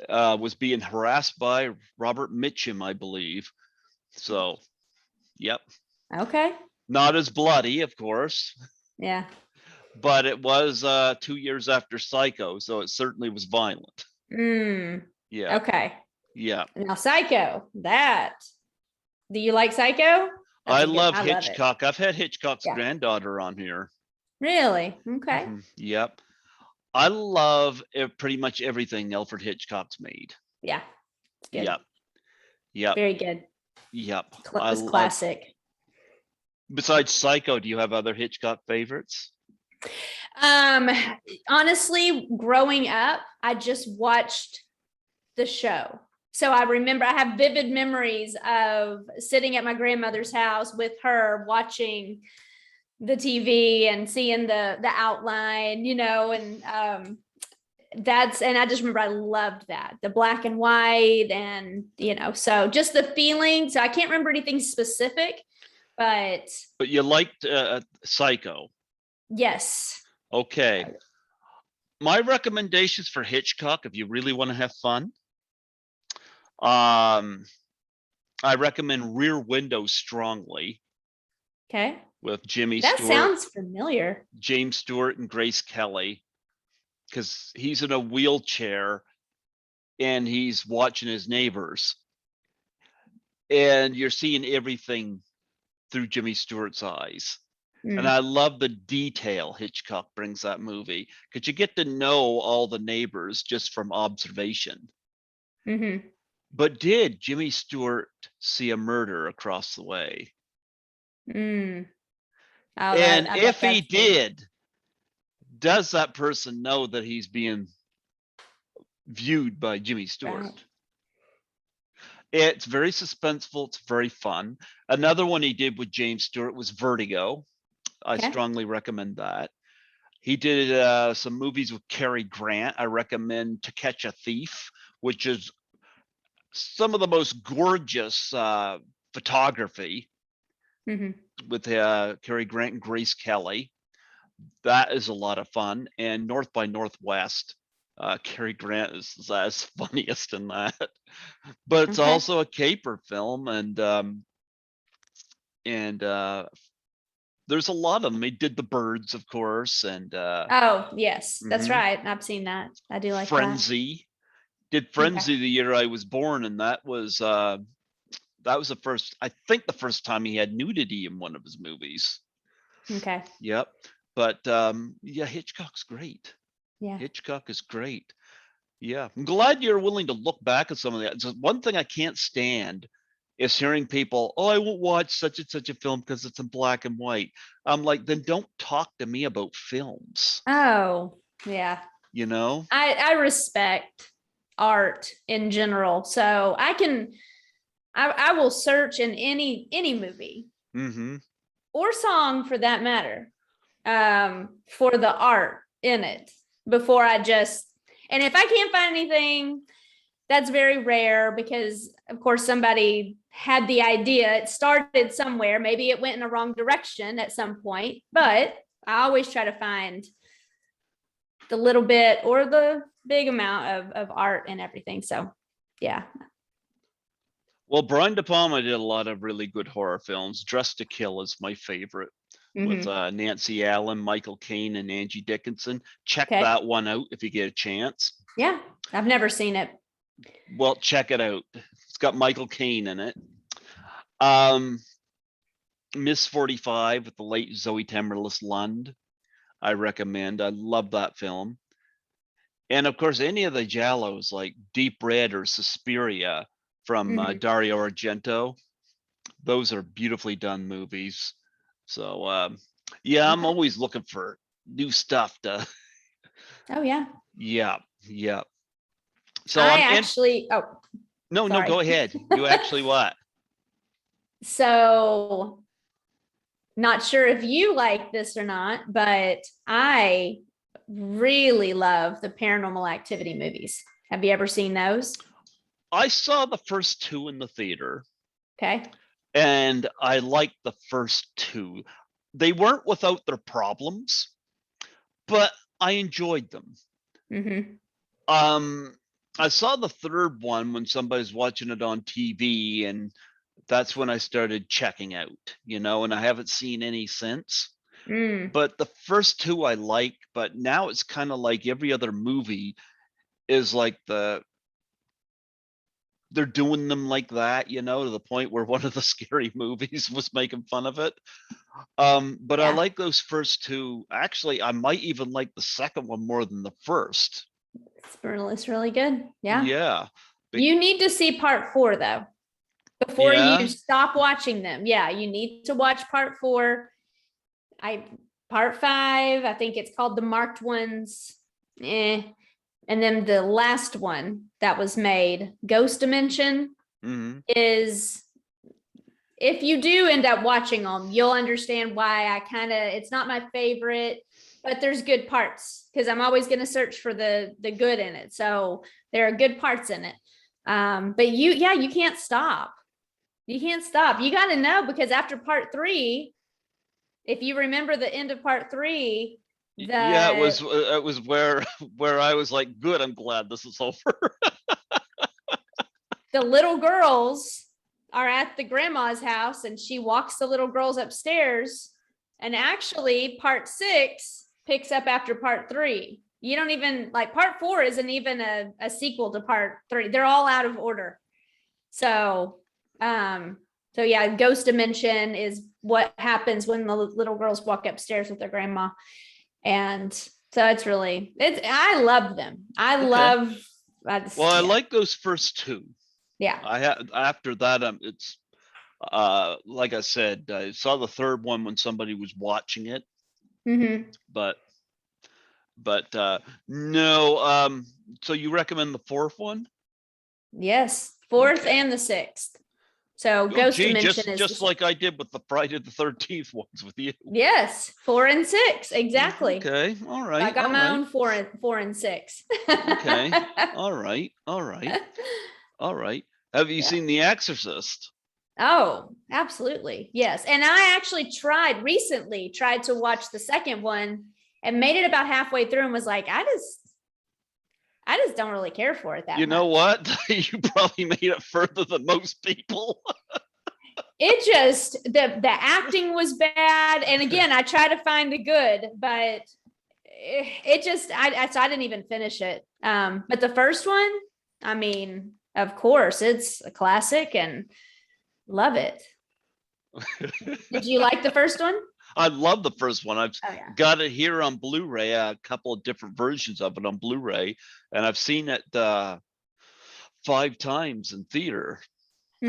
Speaker 1: was being harassed by Robert Mitchum, I believe. So, yep.
Speaker 2: Okay.
Speaker 1: Not as bloody, of course,
Speaker 2: Yeah.
Speaker 1: but it was 2 years after Psycho, so it certainly was violent.
Speaker 2: Mm,
Speaker 1: Yeah.
Speaker 2: okay.
Speaker 1: Yeah.
Speaker 2: Now, Psycho. Do you like Psycho?
Speaker 1: I love
Speaker 2: I love it.
Speaker 1: Hitchcock. I've had Hitchcock's
Speaker 2: Yeah.
Speaker 1: granddaughter on here.
Speaker 2: Really? Okay.
Speaker 1: Yep. I love pretty much everything Alfred Hitchcock's made.
Speaker 2: Yeah. It's good.
Speaker 1: Yep. Yep.
Speaker 2: Very good.
Speaker 1: Yep.
Speaker 2: It's classic.
Speaker 1: Besides Psycho, do you have other Hitchcock favorites?
Speaker 2: Honestly, growing up, I just watched the show. So I remember I have vivid memories of sitting at my grandmother's house with her watching the TV and seeing the outline, and and I just remember I loved that, the black and white, and so just the feeling. So I can't remember anything specific, but
Speaker 1: you liked Psycho.
Speaker 2: Yes.
Speaker 1: Okay. My recommendations for Hitchcock, if you really want to have fun, I recommend Rear Window strongly.
Speaker 2: Okay.
Speaker 1: With Jimmy
Speaker 2: That
Speaker 1: Stewart.
Speaker 2: Sounds familiar.
Speaker 1: James Stewart and Grace Kelly, because he's in a wheelchair and he's watching his neighbors. And you're seeing everything through Jimmy Stewart's eyes. And I love the detail Hitchcock brings that movie, because you get to know all the neighbors just from observation.
Speaker 2: Mm-hmm.
Speaker 1: But did Jimmy Stewart see a murder across the way?
Speaker 2: Mm. Oh,
Speaker 1: and if he did, does that person know that he's being viewed by Jimmy Stewart? Right. It's very suspenseful. It's very fun. Another one he did with James Stewart was Vertigo. I strongly recommend that. He did some movies with Cary Grant. I recommend To Catch a Thief, which is some of the most gorgeous photography with Cary Grant and Grace Kelly. That is a lot of fun. And North by Northwest, Cary Grant is as funniest in that. But it's also a caper film, and there's a lot of them. He did The Birds, of course, and
Speaker 2: oh yes, that's right. I've seen that. I do like
Speaker 1: Frenzy. Did Frenzy the year I was born, and that was the first, I think, the first time he had nudity in one of his movies.
Speaker 2: Okay.
Speaker 1: Yep. But yeah, Hitchcock's great.
Speaker 2: Yeah.
Speaker 1: Hitchcock is great. Yeah. I'm glad you're willing to look back at some of that. So one thing I can't stand is hearing people, oh, I won't watch such and such a film because it's in black and white. I'm like, then don't talk to me about films.
Speaker 2: Oh, yeah.
Speaker 1: I
Speaker 2: respect art in general. So I will search in any movie or song for that matter, for the art in it before and if I can't find anything, that's very rare because of course somebody had the idea. It started somewhere. Maybe it went in a wrong direction at some point, but I always try to find the little bit or the big amount of art and everything. So yeah.
Speaker 1: Well, Brian De Palma did a lot of really good horror films. Dressed to Kill is my favorite, with Nancy Allen, Michael Caine, and Angie Dickinson. Check
Speaker 2: Okay.
Speaker 1: that one out if you get a chance.
Speaker 2: Yeah, I've never seen it.
Speaker 1: Well, check it out. It's got Michael Caine in it. Miss 45 with the late Zoe Tamerlis Lund. I recommend. I love that film. And of course, any of the Giallos like Deep Red or Suspiria from Dario Argento. Those are beautifully done movies. So yeah, I'm always looking for new stuff to.
Speaker 2: Oh yeah.
Speaker 1: Yeah. So
Speaker 2: I actually.
Speaker 1: No, go ahead. You actually what?
Speaker 2: So, not sure if you like this or not, but I really love the Paranormal Activity movies. Have you ever seen those?
Speaker 1: I saw the first two in the theater.
Speaker 2: Okay.
Speaker 1: And I liked the first two. They weren't without their problems, but I enjoyed them. I saw the third one when somebody's watching it on TV, and that's when I started checking out, and I haven't seen any since. But the first two I like, but now it's kind of like every other movie is like they're doing them like that, to the point where one of the scary movies was making fun of it. But I like those first two. Actually, I might even like the second one more than the first.
Speaker 2: It's really good. Yeah.
Speaker 1: Yeah.
Speaker 2: You need to see part 4 though, before you stop watching them. Yeah, you need to watch part 4. Part 5, I think it's called The Marked Ones. And then the last one that was made, Ghost Dimension, is, if you do end up watching them, you'll understand why it's not my favorite, but there's good parts, because I'm always going to search for the good in it. So there are good parts in it. But you can't stop. You can't stop. You got to know, because after part 3, if you remember the end of part 3,
Speaker 1: it was where I was like, good, I'm glad this is over.
Speaker 2: The little girls are at the grandma's house, and she walks the little girls upstairs, and actually part 6 picks up after part 3. You don't even like part 4 isn't even a sequel to part 3. They're all out of order. So yeah, Ghost Dimension is what happens when the little girls walk upstairs with their grandma. And so I love them. I
Speaker 1: like those first two.
Speaker 2: Yeah.
Speaker 1: After that, it's like I said, I saw the third one when somebody was watching it. But no. So you recommend the fourth one?
Speaker 2: Yes, fourth and the sixth. So Ghost Dimension is
Speaker 1: just like I did with the Friday the 13th ones with you.
Speaker 2: Yes, 4 and 6, exactly.
Speaker 1: Okay, all right.
Speaker 2: I got my own 4 and 6.
Speaker 1: Okay, all right. Have you seen The Exorcist?
Speaker 2: Oh, absolutely, yes. And I actually recently tried to watch the second one and made it about halfway through and was like, I just don't really care for it that much.
Speaker 1: You know what? You probably made it further than most people.
Speaker 2: It just, the acting was bad. And again, I try to find the good, but it just, I didn't even finish it. But the first one, I mean, of course, it's a classic and love it. Did you like the first one?
Speaker 1: I love the first one. I've got it here on Blu-ray, a couple of different versions of it on Blu-ray, and I've seen it 5 times in theater.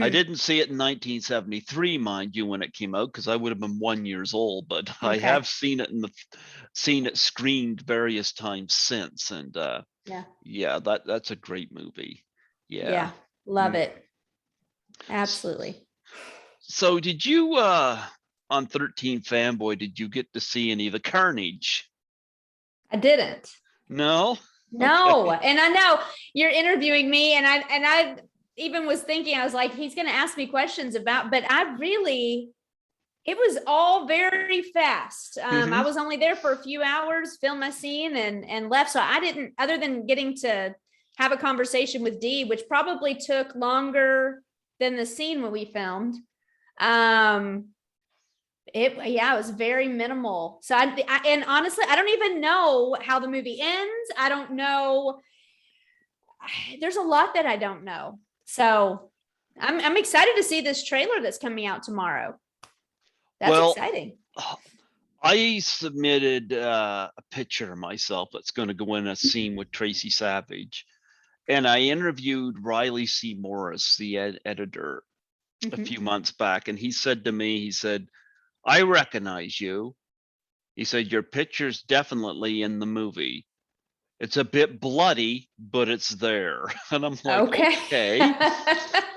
Speaker 1: I didn't see it in 1973, mind you, when it came out, because I would have been 1 year old, but I have seen it screened various times since, and that's a great movie. Yeah,
Speaker 2: love it. Absolutely.
Speaker 1: So did you on 13 Fanboy, did you get to see any of the carnage?
Speaker 2: I didn't.
Speaker 1: No.
Speaker 2: Okay. And I know you're interviewing me, and I even was thinking, I was like, he's going to ask me questions about, but I really It was all very fast.
Speaker 1: Mhm.
Speaker 2: I was only there for a few hours, filmed my scene and left. So I didn't, other than getting to have a conversation with Dee, which probably took longer than the scene when we filmed. It was very minimal. So and honestly, I don't even know how the movie ends. I don't know. There's a lot that I don't know. So I'm excited to see this trailer that's coming out tomorrow. That's exciting.
Speaker 1: I submitted a picture of myself that's going to go in a scene with Tracy Savage. And I interviewed Riley C. Morris, the editor, a few months back. And he said to me, he said, I recognize you. He said, your picture's definitely in the movie. It's a bit bloody, but it's there. And I'm like, okay.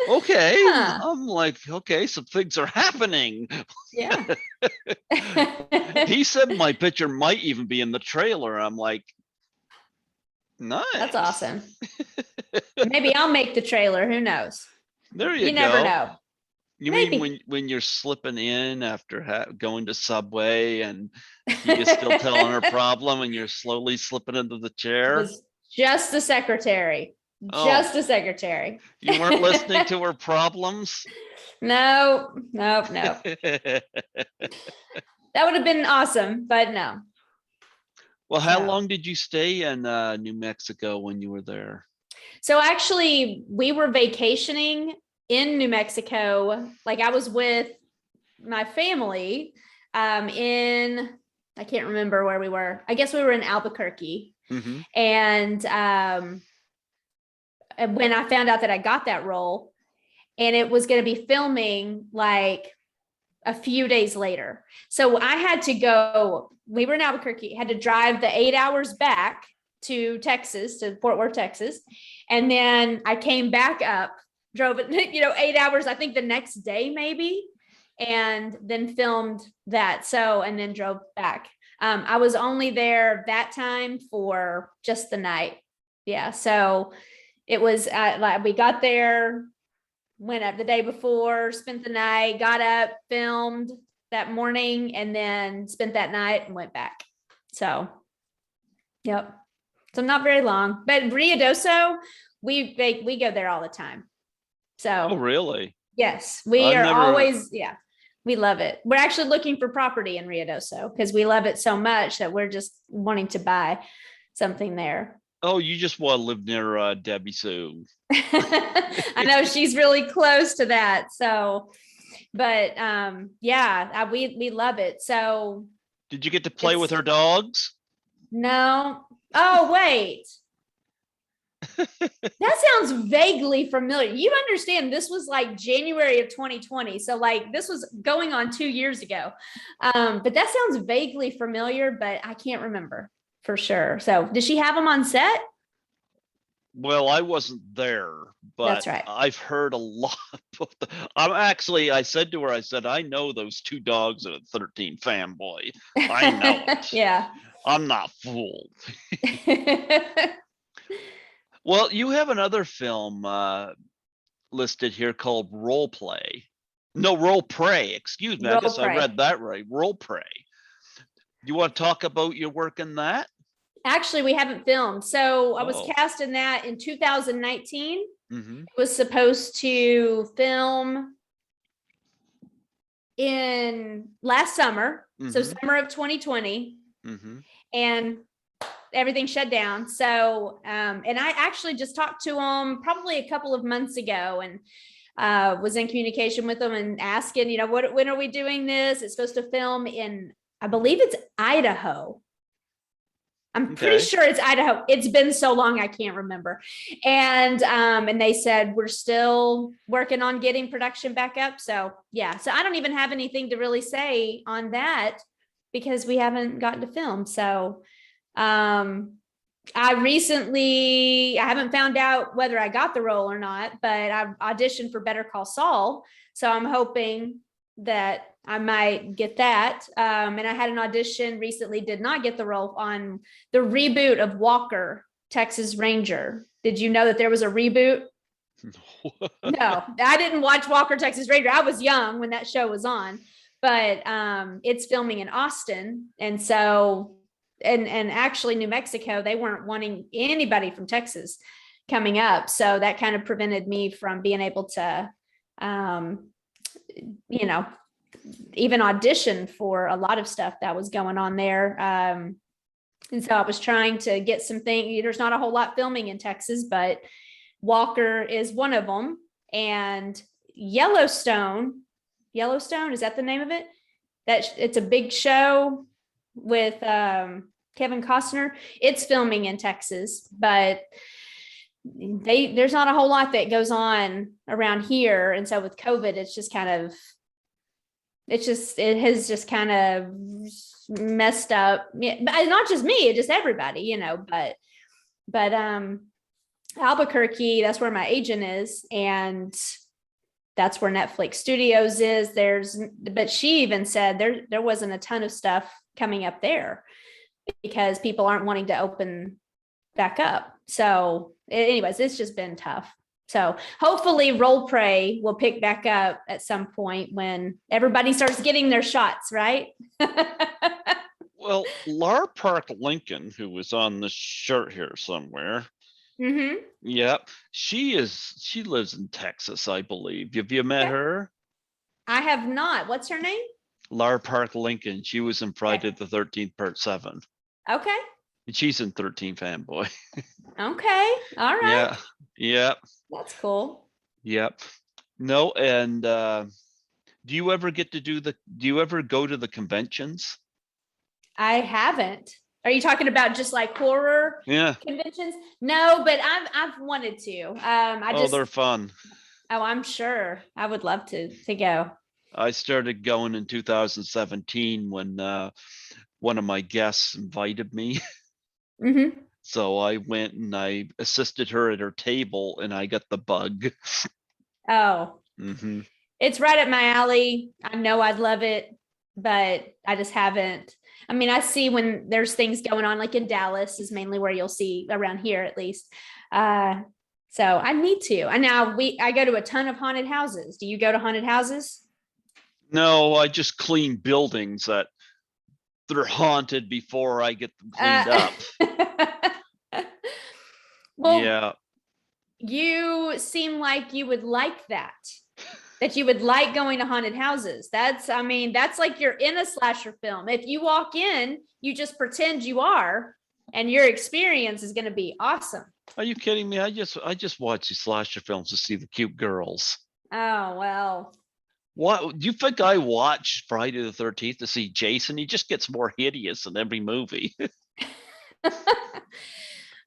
Speaker 2: Huh.
Speaker 1: I'm like, okay, some things are happening.
Speaker 2: Yeah.
Speaker 1: He said my picture might even be in the trailer. I'm like, nice.
Speaker 2: That's awesome. Maybe I'll make the trailer. Who knows?
Speaker 1: There you go.
Speaker 2: Never know.
Speaker 1: You
Speaker 2: Maybe.
Speaker 1: mean when you're slipping in after going to Subway and you're still telling her problem and you're slowly slipping into the chair?
Speaker 2: It was just the secretary. Just a secretary.
Speaker 1: You weren't listening to her problems?
Speaker 2: No. That would have been awesome, but no.
Speaker 1: Well, how long did you stay in New Mexico when you were there?
Speaker 2: So actually, we were vacationing in New Mexico. Like I was with my family in, I can't remember where we were. I guess we were in Albuquerque. And when I found out that I got that role and it was going to be filming like a few days later. So I had to go, we were in Albuquerque, had to drive the 8 hours back to Texas, to Fort Worth, Texas. And then I came back up, drove it, 8 hours, I think the next day maybe, and then filmed that. So, and then drove back. I was only there that time for just the night. Yeah. So it was like we got there, went up the day before, spent the night, got up, filmed that morning, and then spent that night and went back. So, yep. So not very long, but Ruidoso, we go there all the time. So.
Speaker 1: Oh, really?
Speaker 2: Yes, we are always, we love it. We're actually looking for property in Ruidoso because we love it so much that we're just wanting to buy something there.
Speaker 1: Oh, you just want to live near Debbie Sue.
Speaker 2: I know she's really close to that. So, but we love it. So.
Speaker 1: Did you get to play with her dogs?
Speaker 2: No. Oh, wait. That sounds vaguely familiar. You understand this was like January of 2020. So like this was going on 2 years ago. But that sounds vaguely familiar, but I can't remember for sure. So did she have them on set?
Speaker 1: Well, I wasn't there, but
Speaker 2: that's right.
Speaker 1: I've heard a lot. I said to her, I said, I know those two dogs at 13 Fanboy. I know it.
Speaker 2: Yeah.
Speaker 1: I'm not fooled. Well, you have another film listed here called Role Play. No, Role Prey. Excuse me. I guess I read that right. Role Prey. You want to talk about your work in that?
Speaker 2: Actually, we haven't filmed. So I was cast in that in 2019. It was supposed to film in last summer. So summer of 2020. And everything shut down. So, and I actually just talked to them probably a couple of months ago and was in communication with them and asking, when are we doing this? It's supposed to film in, I believe it's Idaho. I'm pretty sure it's Idaho. It's been so long, I can't remember. And they said, we're still working on getting production back up. So yeah, so I don't even have anything to really say on that because we haven't gotten to film. So I haven't found out whether I got the role or not, but I auditioned for Better Call Saul. So I'm hoping that I might get that. And I had an audition recently, did not get the role on the reboot of Walker, Texas Ranger. Did you know that there was a reboot? No, I didn't watch Walker, Texas Ranger. I was young when that show was on, but it's filming in Austin. And so, and actually New Mexico, they weren't wanting anybody from Texas coming up. So that kind of prevented me from being able to, you know, even audition for a lot of stuff that was going on there. And so I was trying to get some things. There's not a whole lot filming in Texas, but Walker is one of them. And Yellowstone, is that the name of it? It's a big show with Kevin Costner. It's filming in Texas, but there's not a whole lot that goes on around here. And so with COVID, it has just kind of messed up. Yeah, but not just me, it's just everybody, you know, but Albuquerque, that's where my agent is, and that's where Netflix Studios is. But she even said there wasn't a ton of stuff coming up there because people aren't wanting to open back up. So anyways, it's just been tough. So hopefully Role Play will pick back up at some point when everybody starts getting their shots, right?
Speaker 1: Well, Lar Park Lincoln, who was on the shirt here somewhere.
Speaker 2: Mm-hmm.
Speaker 1: Yep. She lives in Texas, I believe. Have you met her?
Speaker 2: I have not. What's her name?
Speaker 1: Lar Park Lincoln. She was in Friday the 13th, Part 7.
Speaker 2: Okay.
Speaker 1: And she's in 13 Fanboy.
Speaker 2: Okay. All right.
Speaker 1: Yeah. Yep.
Speaker 2: That's cool.
Speaker 1: Yep. No, and do you ever go to the conventions?
Speaker 2: I haven't. Are you talking about just like horror conventions? No, but I've wanted to.
Speaker 1: They're fun.
Speaker 2: Oh, I'm sure. I would love to go.
Speaker 1: I started going in 2017 when one of my guests invited me.
Speaker 2: Mm-hmm.
Speaker 1: So I went and I assisted her at her table, and I got the bug.
Speaker 2: Oh,
Speaker 1: mm-hmm.
Speaker 2: It's right up my alley. I know I'd love it, but I just haven't. I mean, I see when there's things going on, like in Dallas is mainly where you'll see around here, at least. So I need to. And now I go to a ton of haunted houses. Do you go to haunted houses?
Speaker 1: No, I just clean buildings that they're haunted before I get them cleaned up.
Speaker 2: Well,
Speaker 1: yeah.
Speaker 2: You seem like you would like that you would like going to haunted houses. That's like you're in a slasher film. If you walk in, you just pretend you are, and your experience is going to be awesome.
Speaker 1: Are you kidding me? I just watch these slasher films to see the cute girls.
Speaker 2: Oh, well.
Speaker 1: What do you think I watch Friday the 13th to see Jason? He just gets more hideous in every movie.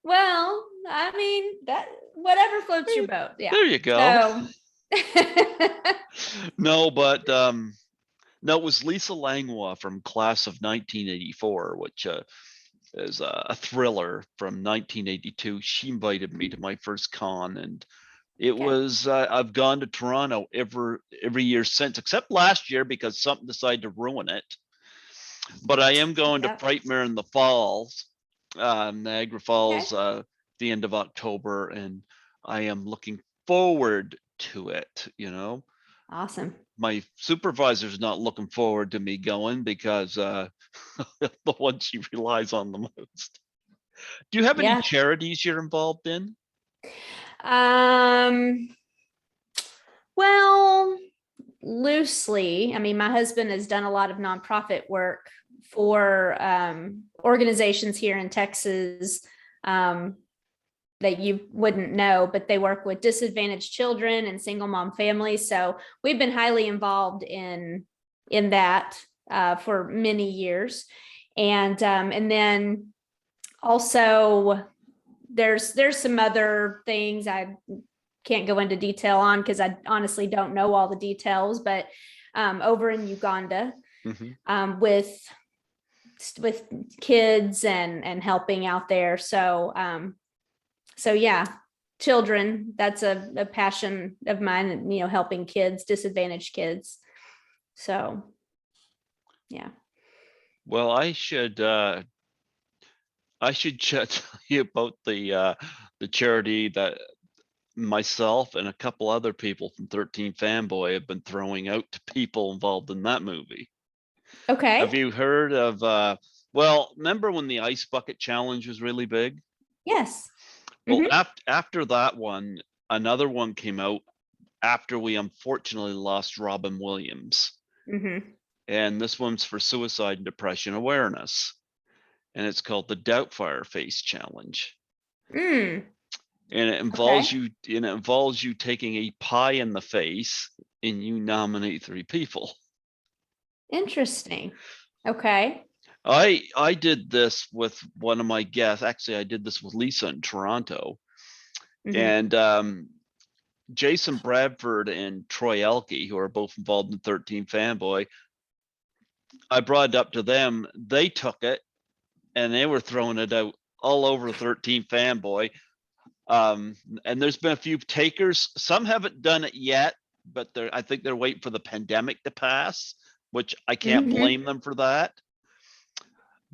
Speaker 2: Well, I mean, that whatever floats your boat. Yeah.
Speaker 1: There you go. So. No, but no, it was Lisa Langlois from Class of 1984, which is a thriller from 1982. She invited me to my first con, and it was I've gone to Toronto every year since, except last year because something decided to ruin it. But I am going to Frightmare in the Falls, Niagara Falls, the end of October, and I am looking forward to it. You know,
Speaker 2: awesome.
Speaker 1: My supervisor's not looking forward to me going because the one she relies on the most. Do you have any charities you're involved in?
Speaker 2: Well, loosely. I mean, my husband has done a lot of nonprofit work for organizations here in Texas that you wouldn't know, but they work with disadvantaged children and single mom families. So we've been highly involved in that for many years. And then also there's some other things I can't go into detail on because I honestly don't know all the details, but over in Uganda, with kids and helping out there. So yeah, children, that's a passion of mine, you know, helping kids, disadvantaged kids. So yeah.
Speaker 1: Well, I should tell you about the charity that myself and a couple other people from 13 Fanboy have been throwing out to people involved in that movie.
Speaker 2: Okay.
Speaker 1: Have you heard of, well, remember when the Ice Bucket Challenge was really big?
Speaker 2: Yes.
Speaker 1: Well, after that one, another one came out after we unfortunately lost Robin Williams. And this one's for suicide and depression awareness. And it's called the Doubtfire Face Challenge. And it involves you taking a pie in the face and you nominate 3 people.
Speaker 2: Interesting. Okay.
Speaker 1: I did this with one of my guests. Actually, I did this with Lisa in Toronto. And Jason Bradford and Troy Elke, who are both involved in 13 Fanboy, I brought it up to them. They took it and they were throwing it out all over 13 Fanboy. And there's been a few takers. Some haven't done it yet, but I think they're waiting for the pandemic to pass, which I can't blame them for that.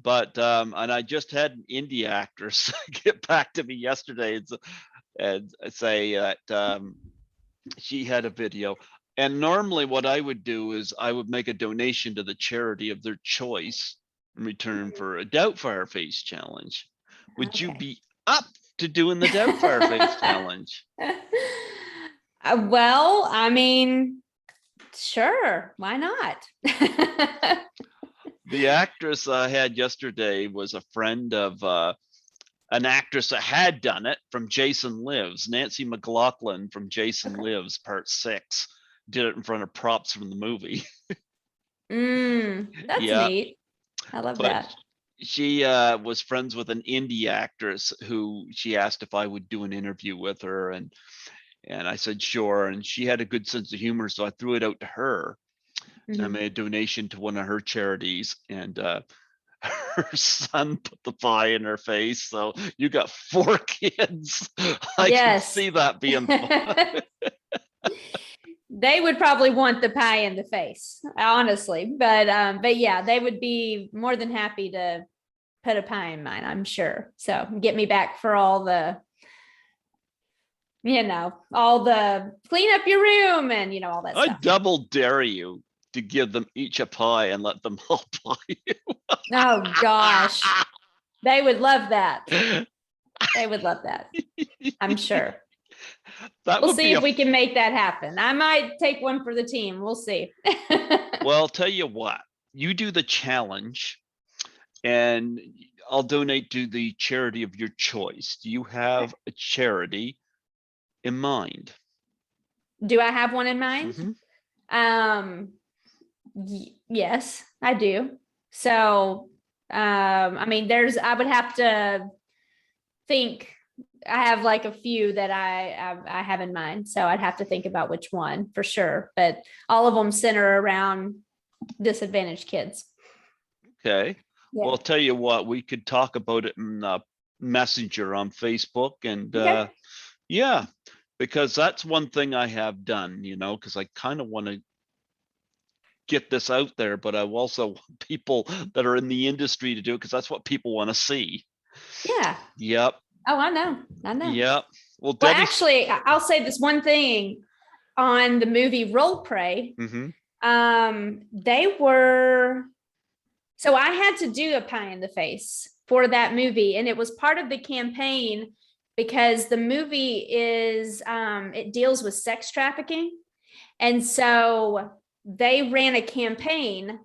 Speaker 1: But and I just had an indie actress get back to me yesterday and say that she had a video. And normally what I would do is I would make a donation to the charity of their choice in return for a Doubtfire Face Challenge. Would you be up to doing the Doubtfire Face Challenge?
Speaker 2: Well, I mean, sure. Why not?
Speaker 1: The actress I had yesterday was a friend of an actress that had done it from Jason Lives. Nancy McLaughlin from Jason Lives, Part 6, did it in front of props from the movie.
Speaker 2: That's neat. I love that.
Speaker 1: She was friends with an indie actress who she asked if I would do an interview with her, and I said sure, and she had a good sense of humor, so I threw it out to her. And I made a donation to one of her charities, and her son put the pie in her face. So you got 4 kids. I can see that being fun.
Speaker 2: They would probably want the pie in the face, honestly, but yeah, they would be more than happy to put a pie in mine, I'm sure. So get me back for all the, all the clean up your room and all that stuff.
Speaker 1: I double dare you to give them each a pie and let them all pie you.
Speaker 2: Oh gosh, they would love that. They would love that, I'm sure. We'll see if we can make that happen. I might take one for the team. We'll see.
Speaker 1: Well, I'll tell you what, you do the challenge and I'll donate to the charity of your choice. Do you have a charity in mind?
Speaker 2: Do I have one in mind? Yes, I do. So, I mean, I would have to think. I have like a few that I have in mind. So I'd have to think about which one for sure. But all of them center around disadvantaged kids.
Speaker 1: Okay. Yeah. Well, I'll tell you what, we could talk about it in Messenger on Facebook. And yeah, because that's one thing I have done, because I kind of want to get this out there, but I also want people that are in the industry to do it because that's what people want to see.
Speaker 2: Yeah.
Speaker 1: Yep.
Speaker 2: Oh, I know.
Speaker 1: Yep. Well,
Speaker 2: actually, I'll say this one thing on the movie Role Play. They were, so I had to do a pie in the face for that movie, and it was part of the campaign because the movie is, it deals with sex trafficking, and so they ran a campaign.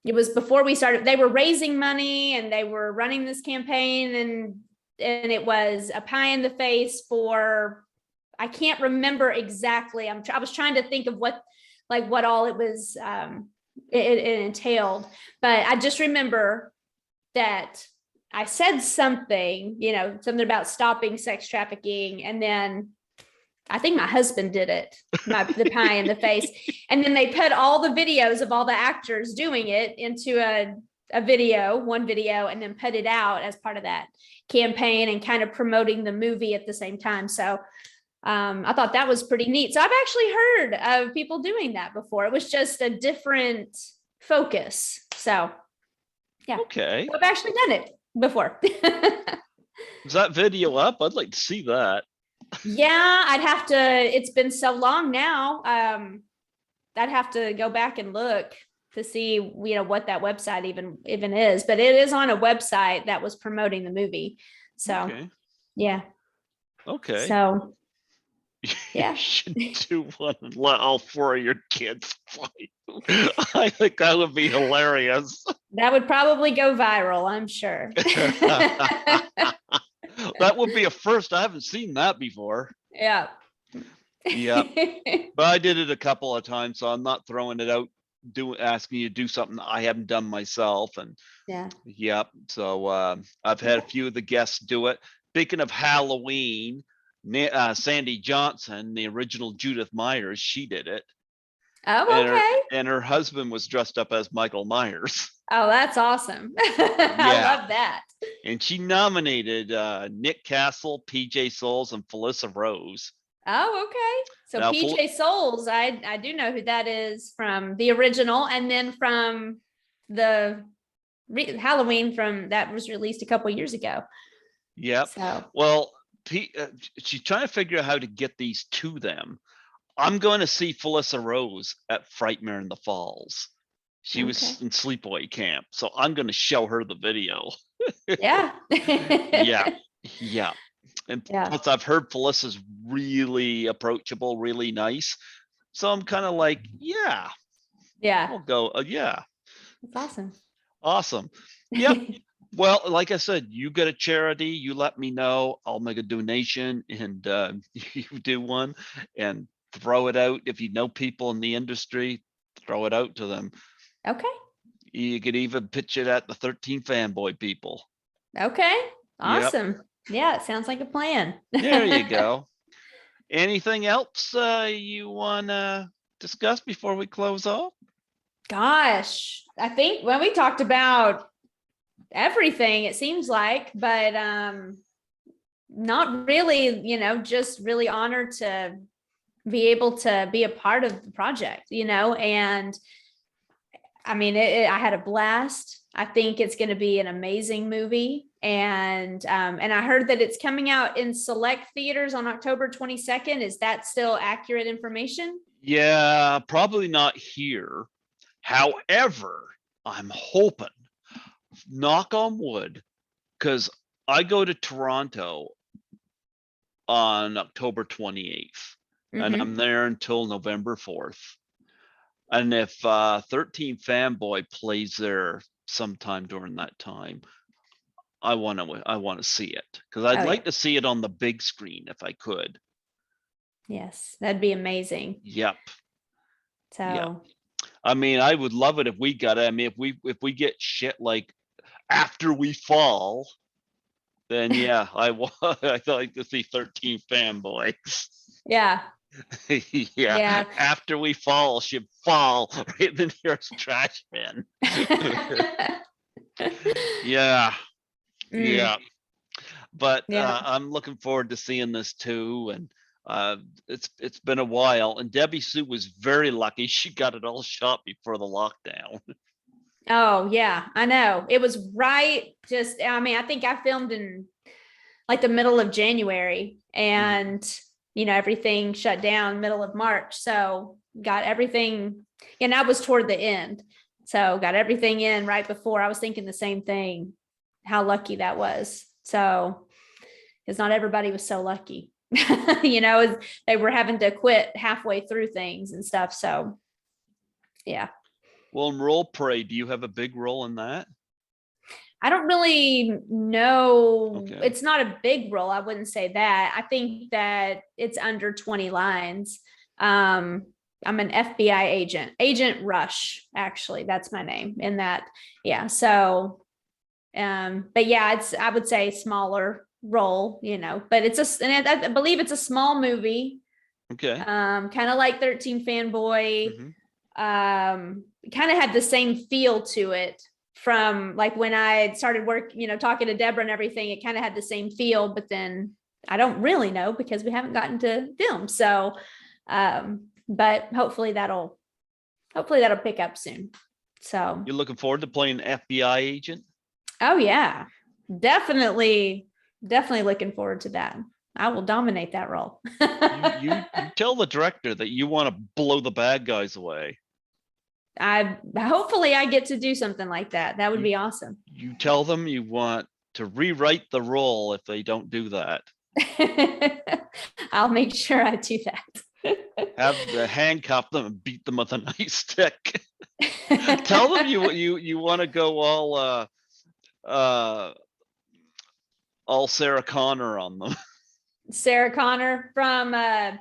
Speaker 2: It was before we started. They were raising money and they were running this campaign, and it was a pie in the face for, I can't remember exactly. I was trying to think of what all it was, it entailed, but I just remember that I said something, something about stopping sex trafficking, and then I think my husband did it, the pie in the face. And then they put all the videos of all the actors doing it into one video, and then put it out as part of that campaign and kind of promoting the movie at the same time. So I thought that was pretty neat. So I've actually heard of people doing that before. It was just a different focus. So yeah.
Speaker 1: Okay.
Speaker 2: I've actually done it before.
Speaker 1: Is that video up? I'd like to see that.
Speaker 2: Yeah, I'd have to, it's been so long now. I'd have to go back and look to see, what that website even is, but it is on a website that was promoting the movie. So,
Speaker 1: Okay.
Speaker 2: yeah.
Speaker 1: Okay.
Speaker 2: So,
Speaker 1: You should do one and let all 4 of your kids fight. I think that would be hilarious.
Speaker 2: That would probably go viral, I'm sure.
Speaker 1: That would be a first. I haven't seen that before.
Speaker 2: Yeah.
Speaker 1: Yeah. But I did it a couple of times, so I'm not throwing it out, asking you to do something I haven't done myself. And
Speaker 2: yeah.
Speaker 1: So I've had a few of the guests do it. Speaking of Halloween, Sandy Johnson, the original Judith Myers, she did it.
Speaker 2: Oh, okay.
Speaker 1: And her husband was dressed up as Michael Myers.
Speaker 2: Oh, that's awesome. I love that.
Speaker 1: And she nominated Nick Castle, PJ Souls, and Felissa Rose.
Speaker 2: Oh, okay. So now, PJ Souls, I do know who that is from the original, and then from the Halloween that was released a couple years ago.
Speaker 1: Yep. So. Well, she's trying to figure out how to get these to them. I'm going to see Felissa Rose at Frightmare in the Falls. She was in sleepaway camp, so I'm going to show her the video.
Speaker 2: Yeah.
Speaker 1: Yeah. And plus, I've heard Felissa's really approachable, really nice. So I'm kind of like, yeah. We'll go. Yeah.
Speaker 2: That's awesome.
Speaker 1: Awesome. Yep. Well, like I said, you get a charity, you let me know. I'll make a donation, and you do one and throw it out. If you know people in the industry, throw it out to them.
Speaker 2: Okay.
Speaker 1: You could even pitch it at the 13 Fanboy people.
Speaker 2: Okay. Awesome. Yep. Yeah, it sounds like a plan.
Speaker 1: There you go. Anything else you want to discuss before we close off?
Speaker 2: Gosh, I think when we talked about everything, it seems like, but not really, just really honored to be able to be a part of the project, and I mean, I had a blast. I think it's going to be an amazing movie. And I heard that it's coming out in select theaters on October 22nd. Is that still accurate information?
Speaker 1: Yeah, probably not here. However, I'm hoping, knock on wood, because I go to Toronto on October 28th, and I'm there until November 4th. And if 13 Fanboy plays there sometime during that time, I want to see it, because I'd like to see it on the big screen if I could.
Speaker 2: Yes, that'd be amazing.
Speaker 1: Yep.
Speaker 2: So,
Speaker 1: yep. I mean, I would love it if we got it. I mean, if we get shit like After We Fall, then yeah, I'd like to see 13 Fanboy.
Speaker 2: Yeah.
Speaker 1: Yeah. After We Fall should fall right in the nearest trash bin. Yeah. Yeah. But I'm looking forward to seeing this too. And it's been a while. And Debbie Sue was very lucky. She got it all shot before the lockdown.
Speaker 2: Oh, yeah, I know. It was right. I mean, I think I filmed in like the middle of January, and everything shut down middle of March. So got everything, and I was toward the end. So got everything in right before. I was thinking the same thing, how lucky that was. So, because not everybody was so lucky, they were having to quit halfway through things and stuff. So, yeah.
Speaker 1: Well, in Role Play, do you have a big role in that?
Speaker 2: I don't really know. Okay. It's not a big role. I wouldn't say that. I think that it's under 20 lines. I'm an FBI Agent Rush, actually. That's my name in that. Yeah. So, but yeah, I would say smaller role, but and I believe it's a small movie.
Speaker 1: Okay.
Speaker 2: Kind of like 13 Fanboy. Kind of had the same feel to it from like when I started talking to Deborah and everything. It kind of had the same feel, but then I don't really know because we haven't gotten to film. So, but hopefully that'll pick up soon. So
Speaker 1: you're looking forward to playing an FBI agent?
Speaker 2: Oh yeah, definitely Definitely looking forward to that. I will dominate that role.
Speaker 1: You tell the director that you want to blow the bad guys away.
Speaker 2: Hopefully I get to do something like that. That would be awesome.
Speaker 1: You tell them you want to rewrite the role if they don't do that.
Speaker 2: I'll make sure I do that.
Speaker 1: Have the handcuff them and beat them with a nice stick. Tell them you want to go all Sarah Connor on them.
Speaker 2: Sarah Connor from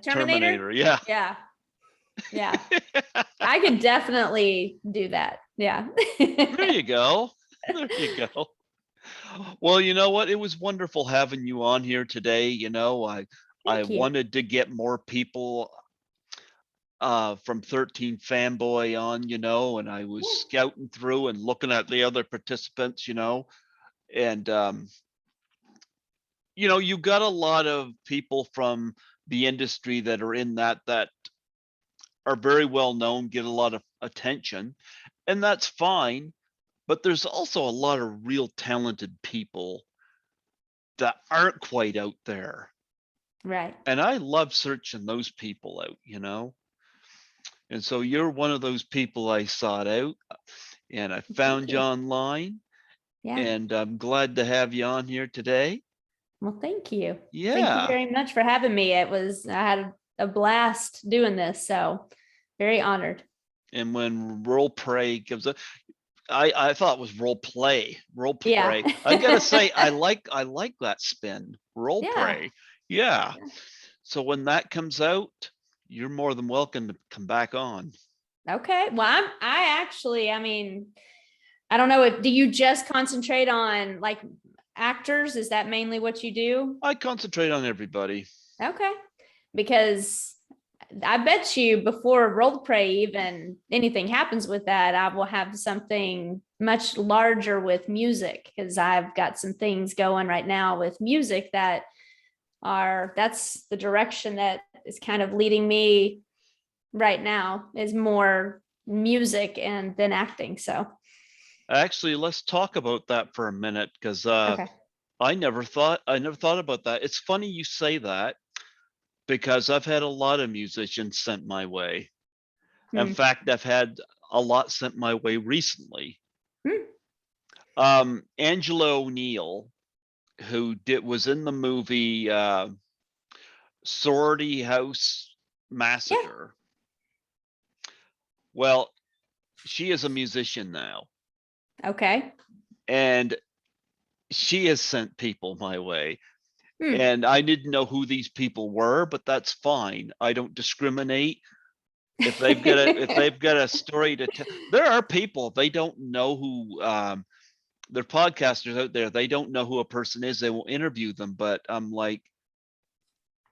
Speaker 2: Terminator.
Speaker 1: Yeah.
Speaker 2: Yeah. I could definitely do that. Yeah.
Speaker 1: There you go. Well, you know what? It was wonderful having you on here today. I wanted to get more people from 13 Fanboy on, and I was scouting through and looking at the other participants, and you got a lot of people from the industry that are in that are very well known, get a lot of attention, and that's fine. But there's also a lot of real talented people that aren't quite out there.
Speaker 2: Right.
Speaker 1: And I love searching those people out, And so you're one of those people I sought out, and I found you online.
Speaker 2: Yeah.
Speaker 1: And I'm glad to have you on here today.
Speaker 2: Well, thank you.
Speaker 1: Yeah.
Speaker 2: Thank you very much for having me. I had a blast doing this, so very honored.
Speaker 1: And when role play comes up, I thought it was role play.
Speaker 2: Yeah.
Speaker 1: I gotta say, I like that spin. Role play. Yeah. So when that comes out, you're more than welcome to come back on.
Speaker 2: Okay. Well, I mean, I don't know. Do you just concentrate on like actors? Is that mainly what you do?
Speaker 1: I concentrate on everybody.
Speaker 2: Okay. Because I bet you before role play even anything happens with that, I will have something much larger with music, because I've got some things going right now with music that's the direction that is kind of leading me right now, is more music and then acting. So
Speaker 1: actually, let's talk about that for a minute, because
Speaker 2: okay.
Speaker 1: I never thought about that. It's funny you say that, because I've had a lot of musicians sent my way. In fact, I've had a lot sent my way recently. Angela O'Neill, who was in the movie Sorority House Massacre. Yeah. Well, she is a musician now.
Speaker 2: Okay.
Speaker 1: And she has sent people my way. And I didn't know who these people were, but that's fine. I don't discriminate. If they've got a story to tell, there are people, they don't know who they're podcasters out there. They don't know who a person is. They will interview them, but I'm like,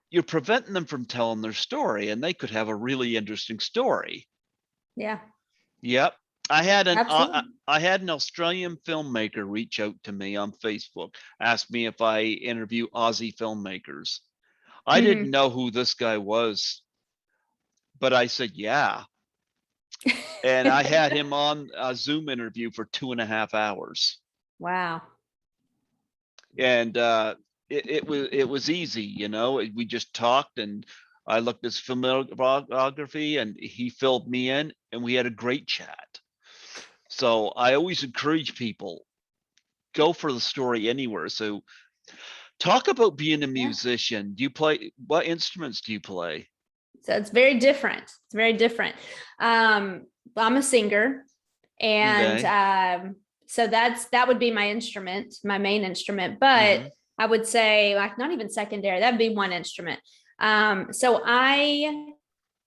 Speaker 1: you're preventing them from telling their story, and they could have a really interesting story.
Speaker 2: Yeah.
Speaker 1: Yep. I had an Australian filmmaker reach out to me on Facebook, asked me if I interview Aussie filmmakers. I didn't know who this guy was, but I said, yeah. And I had him on a Zoom interview for 2.5 hours.
Speaker 2: Wow.
Speaker 1: And it was easy, we just talked, and I looked at his filmography, and he filled me in, and we had a great chat. So I always encourage people, go for the story anywhere. So talk about being a musician. What instruments do you play?
Speaker 2: So it's very different. It's very different. I'm a singer, and so that would be my instrument, my main instrument. But I would say, like, not even secondary, that'd be one instrument. So I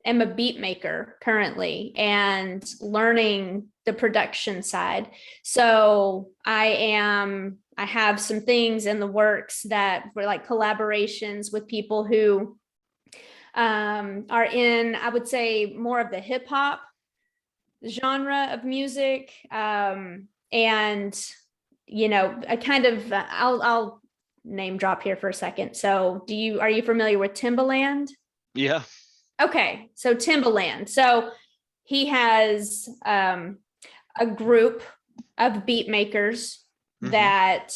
Speaker 2: am a beat maker currently and learning the production side. So I have some things in the works that were like collaborations with people who are in, I would say, more of the hip hop genre of music. And, I kind of, I'll name drop here for a second. So are you familiar with Timbaland?
Speaker 1: Yeah.
Speaker 2: Okay. So Timbaland. So he has a group of beat makers that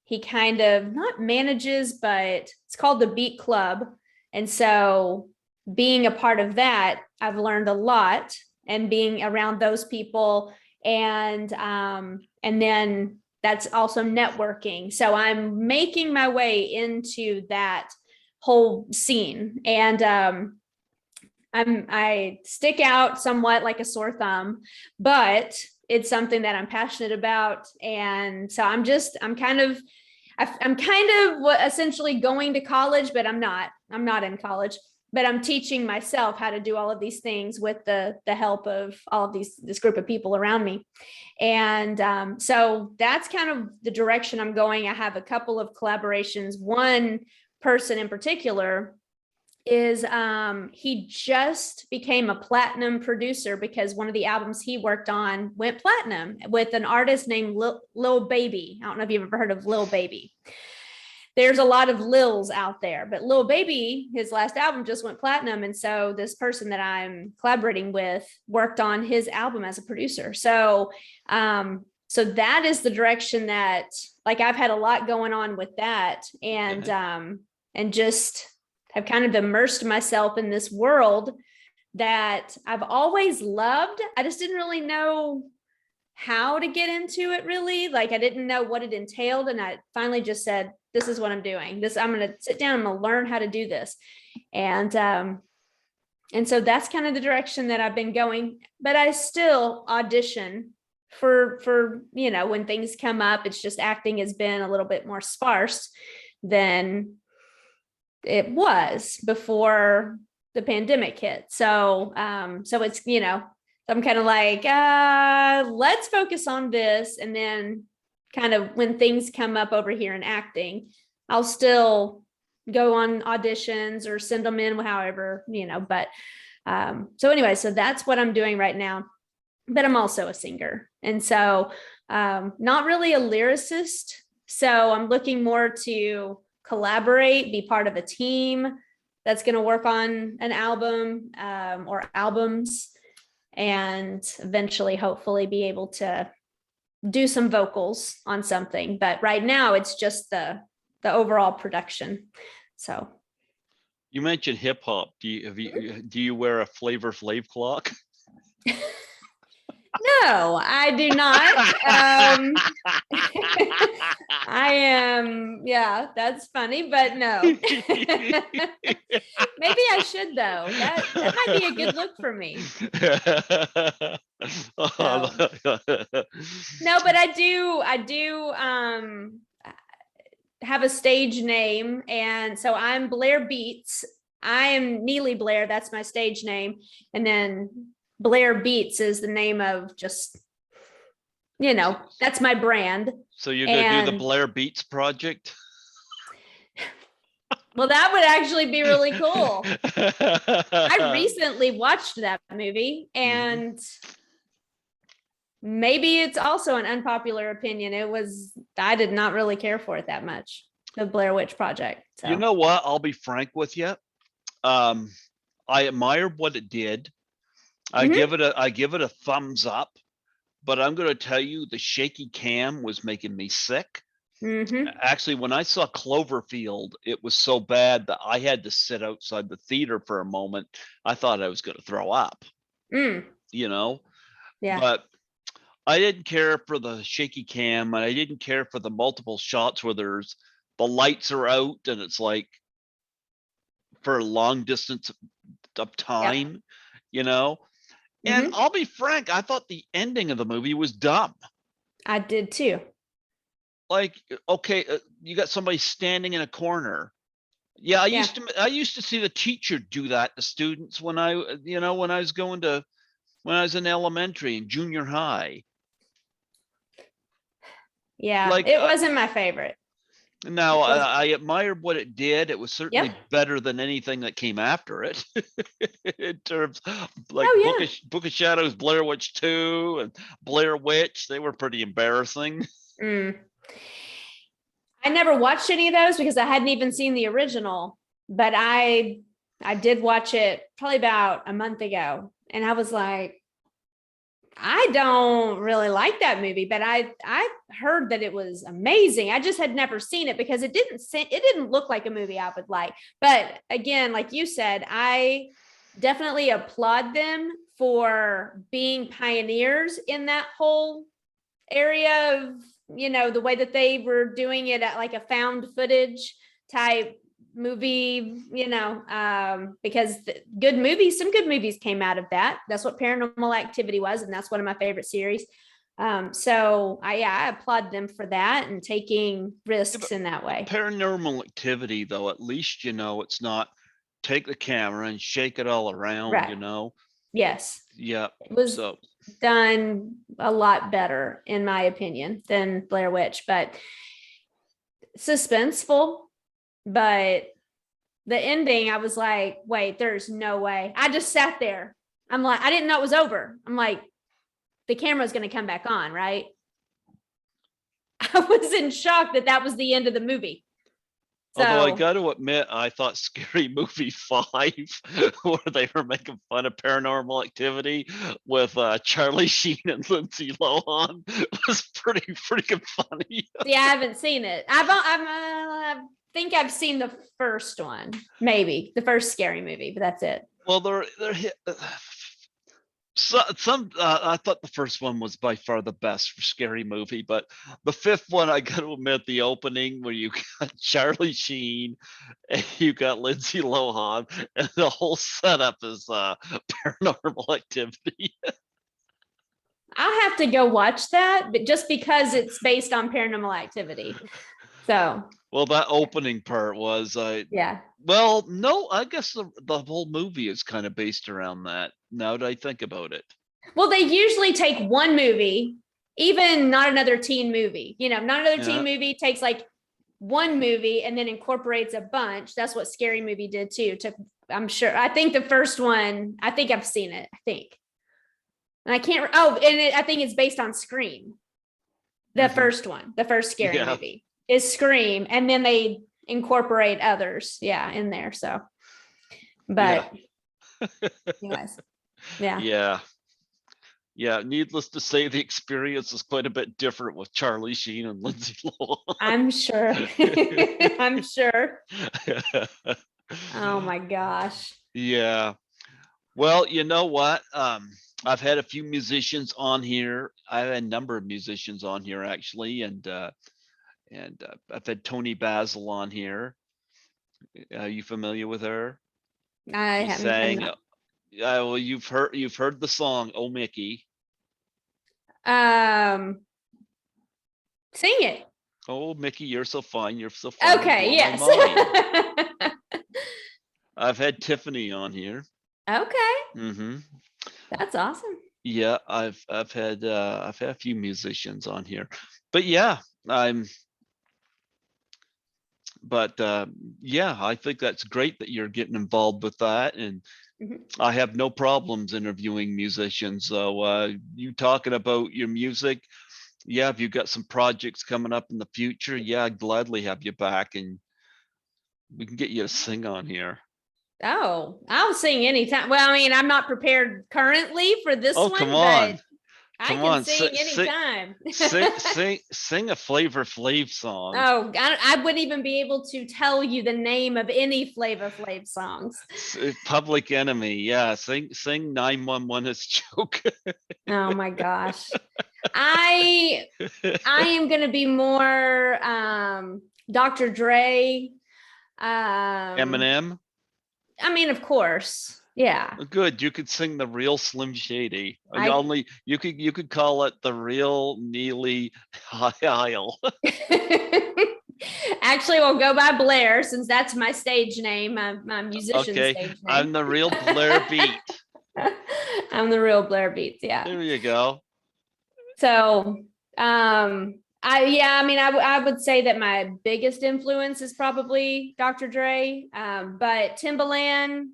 Speaker 2: he kind of not manages, but it's called the Beat Club. And so being a part of that, I've learned a lot, and being around those people. And then that's also networking. So I'm making my way into that whole scene. And I stick out somewhat like a sore thumb, but it's something that I'm passionate about. And so I'm kind of essentially going to college, but I'm not in college, but I'm teaching myself how to do all of these things with the help of all of this group of people around me. And so that's kind of the direction I'm going. I have a couple of collaborations. One person in particular is he just became a platinum producer because one of the albums he worked on went platinum with an artist named Lil Baby. I don't know if you've ever heard of Lil Baby. There's a lot of Lils out there, but Lil Baby, his last album just went platinum. And so this person that I'm collaborating with worked on his album as a producer. So that is the direction that, like, I've had a lot going on with that, and just have kind of immersed myself in this world that I've always loved. I just didn't really know how to get into it, really. Like, I didn't know what it entailed. And I finally just said, this is what I'm doing. I'm going to sit down, I'm going to learn how to do this. And so that's kind of the direction that I've been going, but I still audition for, when things come up. It's just acting has been a little bit more sparse than it was before the pandemic hit. So it's, I'm kind of like, let's focus on this. And then kind of when things come up over here in acting, I'll still go on auditions or send them in, however, but so anyway, so that's what I'm doing right now. But I'm also a singer. And so not really a lyricist. So I'm looking more to collaborate, be part of a team that's going to work on an album or albums, and eventually hopefully be able to do some vocals on something. But right now it's just the overall production. So
Speaker 1: you mentioned hip hop. Do you wear a Flavor Flav clock?
Speaker 2: No, I do not. I am, yeah, that's funny, but no. Maybe I should, though. That might be a good look for me. So. No, but I do have a stage name, and so I'm Blair Beats. I am Neely Blair, that's my stage name, and then Blair Beats is the name of just, that's my brand.
Speaker 1: So you're going to do the Blair Beats project?
Speaker 2: Well, that would actually be really cool. I recently watched that movie, and maybe it's also an unpopular opinion. I did not really care for it that much, the Blair Witch Project. So.
Speaker 1: You know what? I'll be frank with you. I admired what it did. I give it a thumbs up, but I'm going to tell you the shaky cam was making me sick. Actually, when I saw Cloverfield, it was so bad that I had to sit outside the theater for a moment. I thought I was going to throw up, Yeah. But I didn't care for the shaky cam, and I didn't care for the multiple shots where the lights are out and it's like for a long distance of time, And I'll be frank, I thought the ending of the movie was dumb.
Speaker 2: I did too.
Speaker 1: Like, okay, you got somebody standing in a corner. Yeah, I used to see the teacher do that to students when I was in elementary and junior high.
Speaker 2: Yeah, like, it wasn't my favorite.
Speaker 1: Now, I admired what it did. It was certainly better than anything that came after it. In terms of like Book of Shadows, Blair Witch 2, and Blair Witch, they were pretty embarrassing.
Speaker 2: I never watched any of those because I hadn't even seen the original, but I did watch it probably about a month ago, and I was like, I don't really like that movie, but I heard that it was amazing. I just had never seen it because it didn't look like a movie I would like. But again, like you said, I definitely applaud them for being pioneers in that whole area of, the way that they were doing it at like a found footage type movie, because some good movies came out of that. That's what Paranormal Activity was, and that's one of my favorite series. So I applaud them for that and taking risks in that way.
Speaker 1: Paranormal Activity, though, at least it's not take the camera and shake it all around,
Speaker 2: right. Yes.
Speaker 1: Yeah.
Speaker 2: It was done a lot better, in my opinion, than Blair Witch, but suspenseful. But the ending, I was like, wait, there's no way. I just sat there. I'm like, I didn't know it was over. I'm like, the camera's going to come back on, right? I was in shock that was the end of the movie.
Speaker 1: Although I got to admit, I thought Scary Movie 5, where they were making fun of Paranormal Activity with Charlie Sheen and Lindsay Lohan, was pretty freaking funny.
Speaker 2: Yeah, I haven't seen it. I think I've seen the first one, maybe the first Scary Movie, but that's it.
Speaker 1: Well, they're I thought the first one was by far the best for Scary Movie, but the fifth one, I got to admit, the opening where you got Charlie Sheen and you got Lindsay Lohan, and the whole setup is Paranormal Activity.
Speaker 2: I'll have to go watch that, but just because it's based on Paranormal Activity. So.
Speaker 1: Well, that opening part was,
Speaker 2: yeah.
Speaker 1: Well, no, I guess the whole movie is kind of based around that. Now that I think about it.
Speaker 2: Well, they usually take one movie, even Not Another Teen Movie. Not Another Teen Movie takes like one movie and then incorporates a bunch. That's what Scary Movie did too. I'm sure. I think the first one, I think I've seen it. I think. And I can't. I think it's based on Scream. The first one, the first Scary Movie is Scream, and then they incorporate others, in there. So, but anyways,
Speaker 1: yeah. Needless to say, the experience is quite a bit different with Charlie Sheen and Lindsay Lohan.
Speaker 2: I'm sure. I'm sure. Oh my gosh.
Speaker 1: Yeah. Well, you know what? I've had a few musicians on here. I've had a number of musicians on here actually, and I've had Tony Basil on here. Are you familiar with her?
Speaker 2: I haven't.
Speaker 1: Well, you've heard the song "Oh Mickey."
Speaker 2: Sing it.
Speaker 1: Oh Mickey, you're so fine. You're so fine.
Speaker 2: Okay. Yes.
Speaker 1: I've had Tiffany on here.
Speaker 2: Okay.
Speaker 1: Mm-hmm.
Speaker 2: That's awesome.
Speaker 1: Yeah, I've had a few musicians on here, but yeah, I think that's great that you're getting involved with that, and I have no problems interviewing musicians. So you talking about your music, if you've got some projects coming up in the future, I'd gladly have you back, and we can get you to sing on here.
Speaker 2: Oh, I'll sing anytime. Well, I mean, I'm not prepared currently for this one.
Speaker 1: Come on.
Speaker 2: But I can sing anytime.
Speaker 1: Sing a Flavor Flav song.
Speaker 2: Oh, I wouldn't even be able to tell you the name of any Flavor Flav songs.
Speaker 1: Public Enemy, sing 911 is joke.
Speaker 2: Oh my gosh. I am going to be more Dr. Dre.
Speaker 1: Eminem.
Speaker 2: I mean, of course. Yeah.
Speaker 1: Good. You could sing the real Slim Shady. You could call it the real Neely Heil.
Speaker 2: Actually, we'll go by Blair since that's my stage name, my musician stage name.
Speaker 1: I'm the real Blair Beat.
Speaker 2: I'm the real Blair Beats. Yeah.
Speaker 1: There you go.
Speaker 2: So, I would say that my biggest influence is probably Dr. Dre, but Timbaland,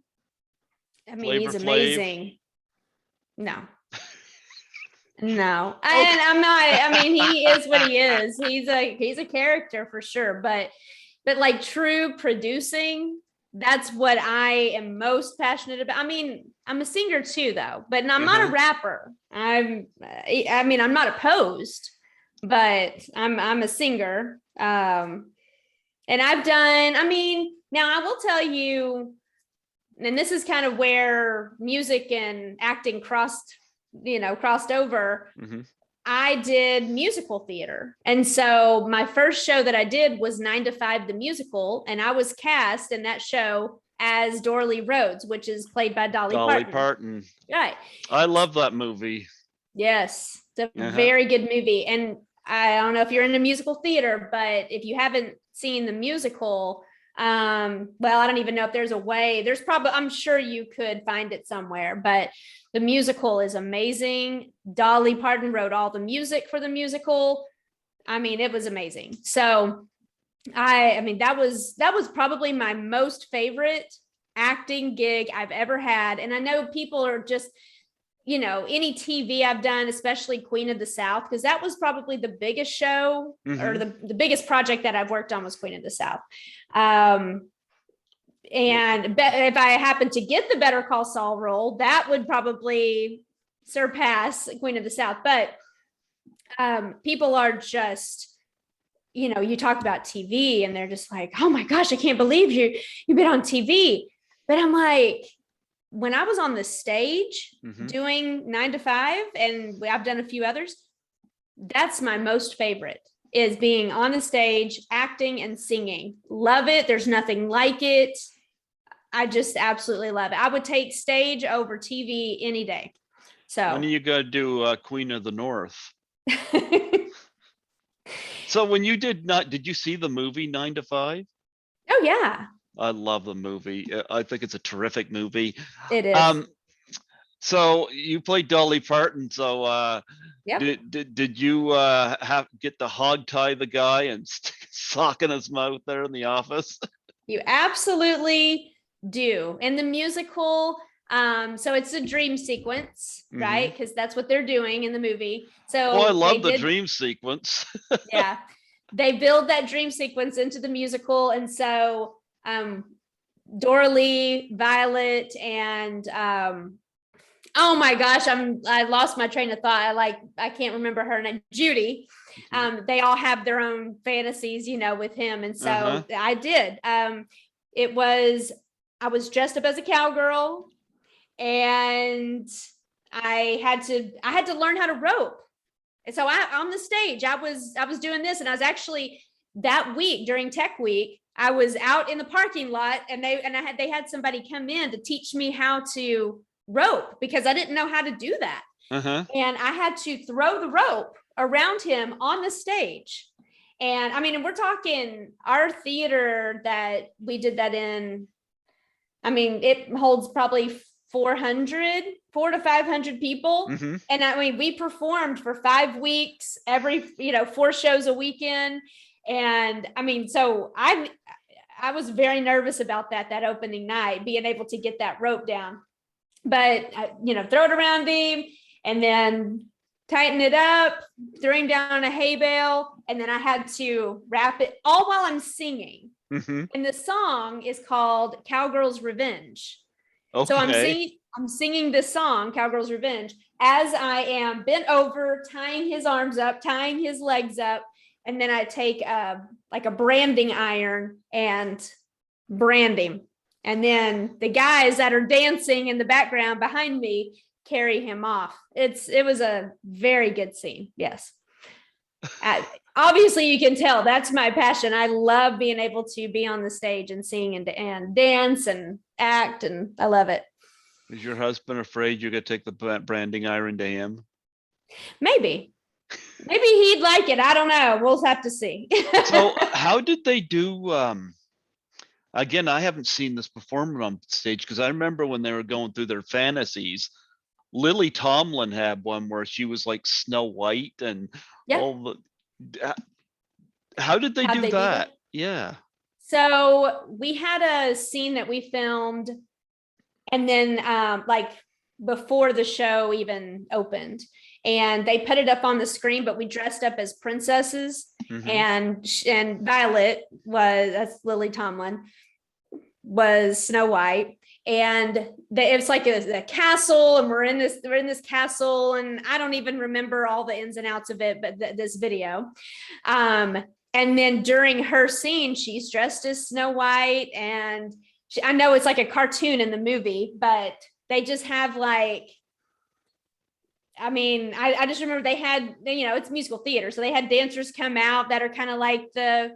Speaker 2: he's amazing. No. And I'm not, he is what he is. He's a character for sure, but like true producing, that's what I am most passionate about. I mean, I'm a singer too, though, but I'm not a rapper. I'm not opposed, but I'm a singer. And I've done, now I will tell you, and this is kind of where music and acting crossed over. I did musical theater. And so my first show that I did was 9 to 5, the musical. And I was cast in that show as Dorothy Rhodes, which is played by Dolly Parton. Right.
Speaker 1: I love that movie.
Speaker 2: Yes. It's a very good movie. And I don't know if you're into musical theater, but if you haven't seen the musical, well, I don't even know if there's a way. I'm sure you could find it somewhere, but the musical is amazing. Dolly Parton wrote all the music for the musical. I mean, it was amazing. So that was probably my most favorite acting gig I've ever had. And I know people are just, any TV I've done, especially Queen of the South, because that was probably the biggest show or the biggest project that I've worked on was Queen of the South. And if I happen to get the Better Call Saul role, that would probably surpass Queen of the South. But people are just, you talk about TV and they're just like, oh my gosh, I can't believe you've been on TV. But I'm like, when I was on the stage doing 9 to 5, and I've done a few others, that's my most favorite, is being on the stage, acting and singing. Love it. There's nothing like it. I just absolutely love it. I would take stage over TV any day. So
Speaker 1: when are you going to do Queen of the North? So when you did you see the movie 9 to 5?
Speaker 2: Oh yeah.
Speaker 1: I love the movie. I think it's a terrific movie.
Speaker 2: It is.
Speaker 1: So you played Dolly Parton. So did you get to hog tie the guy and stick a sock in his mouth there in the office?
Speaker 2: You absolutely do. In the musical, so it's a dream sequence, right? Because that's what they're doing in the movie. So
Speaker 1: I love the dream sequence.
Speaker 2: Yeah, they build that dream sequence into the musical, and so Dorothy, Violet, and oh my gosh, I lost my train of thought. I can't remember her name. Judy. They all have their own fantasies, with him, and so I did. I was dressed up as a cowgirl, and I had to learn how to rope. And so on the stage, I was doing this, and I was actually that week during Tech Week, I was out in the parking lot, and they had somebody come in to teach me how to rope, because I didn't know how to do that. And I had to throw the rope around him on the stage. And and we're talking our theater that we did that in, it holds probably 400 to 500 people. And we performed for 5 weeks, every 4 shows a weekend. And so I was very nervous about that opening night, being able to get that rope down, but throw it around him and then tighten it up, throw him down a hay bale, and then I had to wrap it all while I'm singing. And the song is called Cowgirl's Revenge. Okay. So I'm singing this song, Cowgirl's Revenge, as I am bent over, tying his arms up, tying his legs up. And then I take a branding iron and brand him. And then the guys that are dancing in the background behind me carry him off. It was a very good scene. Yes. Obviously you can tell that's my passion. I love being able to be on the stage and sing and dance and act, and I love it.
Speaker 1: Is your husband afraid you're going to take the branding iron to him?
Speaker 2: Maybe he'd like it. I don't know. We'll have to see.
Speaker 1: So how did they do? Again, I haven't seen this performed on stage, because I remember when they were going through their fantasies, Lily Tomlin had one where she was like Snow White and all the. How did they do that? Yeah.
Speaker 2: So we had a scene that we filmed, and then before the show even opened, and they put it up on the screen, but we dressed up as princesses. And Violet that's Lily Tomlin. was Snow White, and it's like a castle, and we're in this castle, and I don't even remember all the ins and outs of it, but this video. And then during her scene, she's dressed as Snow White, and I know it's like a cartoon in the movie, but they just have like, I mean, I just remember they had, it's musical theater, so they had dancers come out that are kind of like the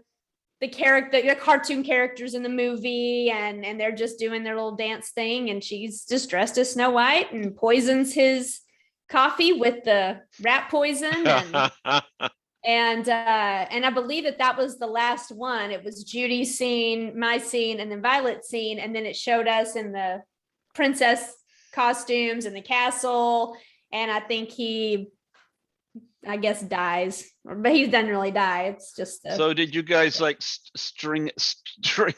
Speaker 2: cartoon characters in the movie, and they're just doing their little dance thing, and she's just dressed as Snow White and poisons his coffee with the rat poison, and I believe that was the last one. It was Judy's scene, my scene, and then Violet's scene, and then it showed us in the princess costumes in the castle, and I think he, I guess, dies, but he doesn't really die. It's just
Speaker 1: so did you guys like string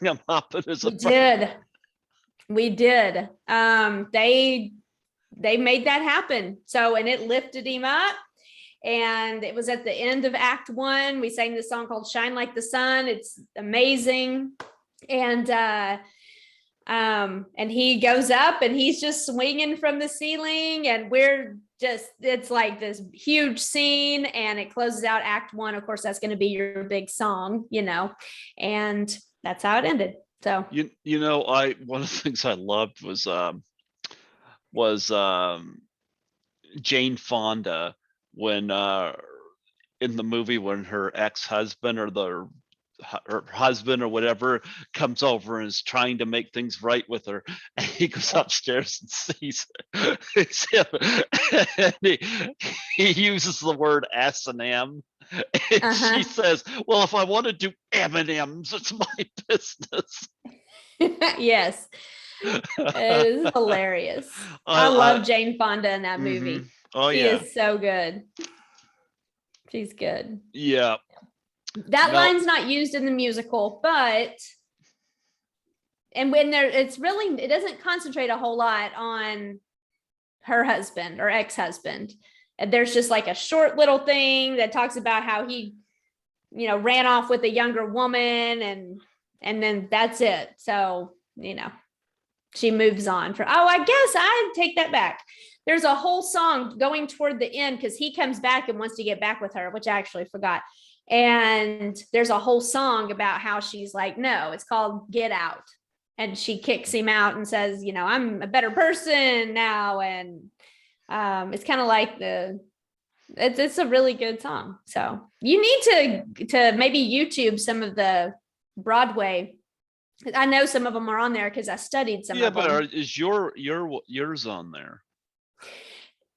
Speaker 1: him up in his
Speaker 2: we did they made that happen, so, and it lifted him up, and it was at the end of Act 1. We sang this song called Shine Like the Sun. It's amazing. And he goes up and he's just swinging from the ceiling, and it's like this huge scene, and it closes out Act 1. Of course, that's going to be your big song, and that's how it ended. So,
Speaker 1: one of the things I loved was Jane Fonda, when in the movie, when her ex-husband or her husband or whatever comes over and is trying to make things right with her, and he goes upstairs and sees it's him, and he uses the word S&M, and she says, well, if I want to do M&Ms, it's my business.
Speaker 2: Yes, it is hilarious. I love Jane Fonda in that movie.
Speaker 1: Oh,
Speaker 2: she is so good. She's good.
Speaker 1: Yeah.
Speaker 2: That line's not used in the musical, but it doesn't concentrate a whole lot on her husband or ex-husband. And there's just like a short little thing that talks about how he, ran off with a younger woman, and then that's it. So, she moves on I guess I take that back. There's a whole song going toward the end, because he comes back and wants to get back with her, which I actually forgot. And there's a whole song about how she's like, no, it's called Get Out. And she kicks him out and says, I'm a better person now. And it's kind of like it's a really good song. So you need to maybe YouTube some of the Broadway. I know some of them are on there because I studied some of them.
Speaker 1: Yeah, but is yours on there?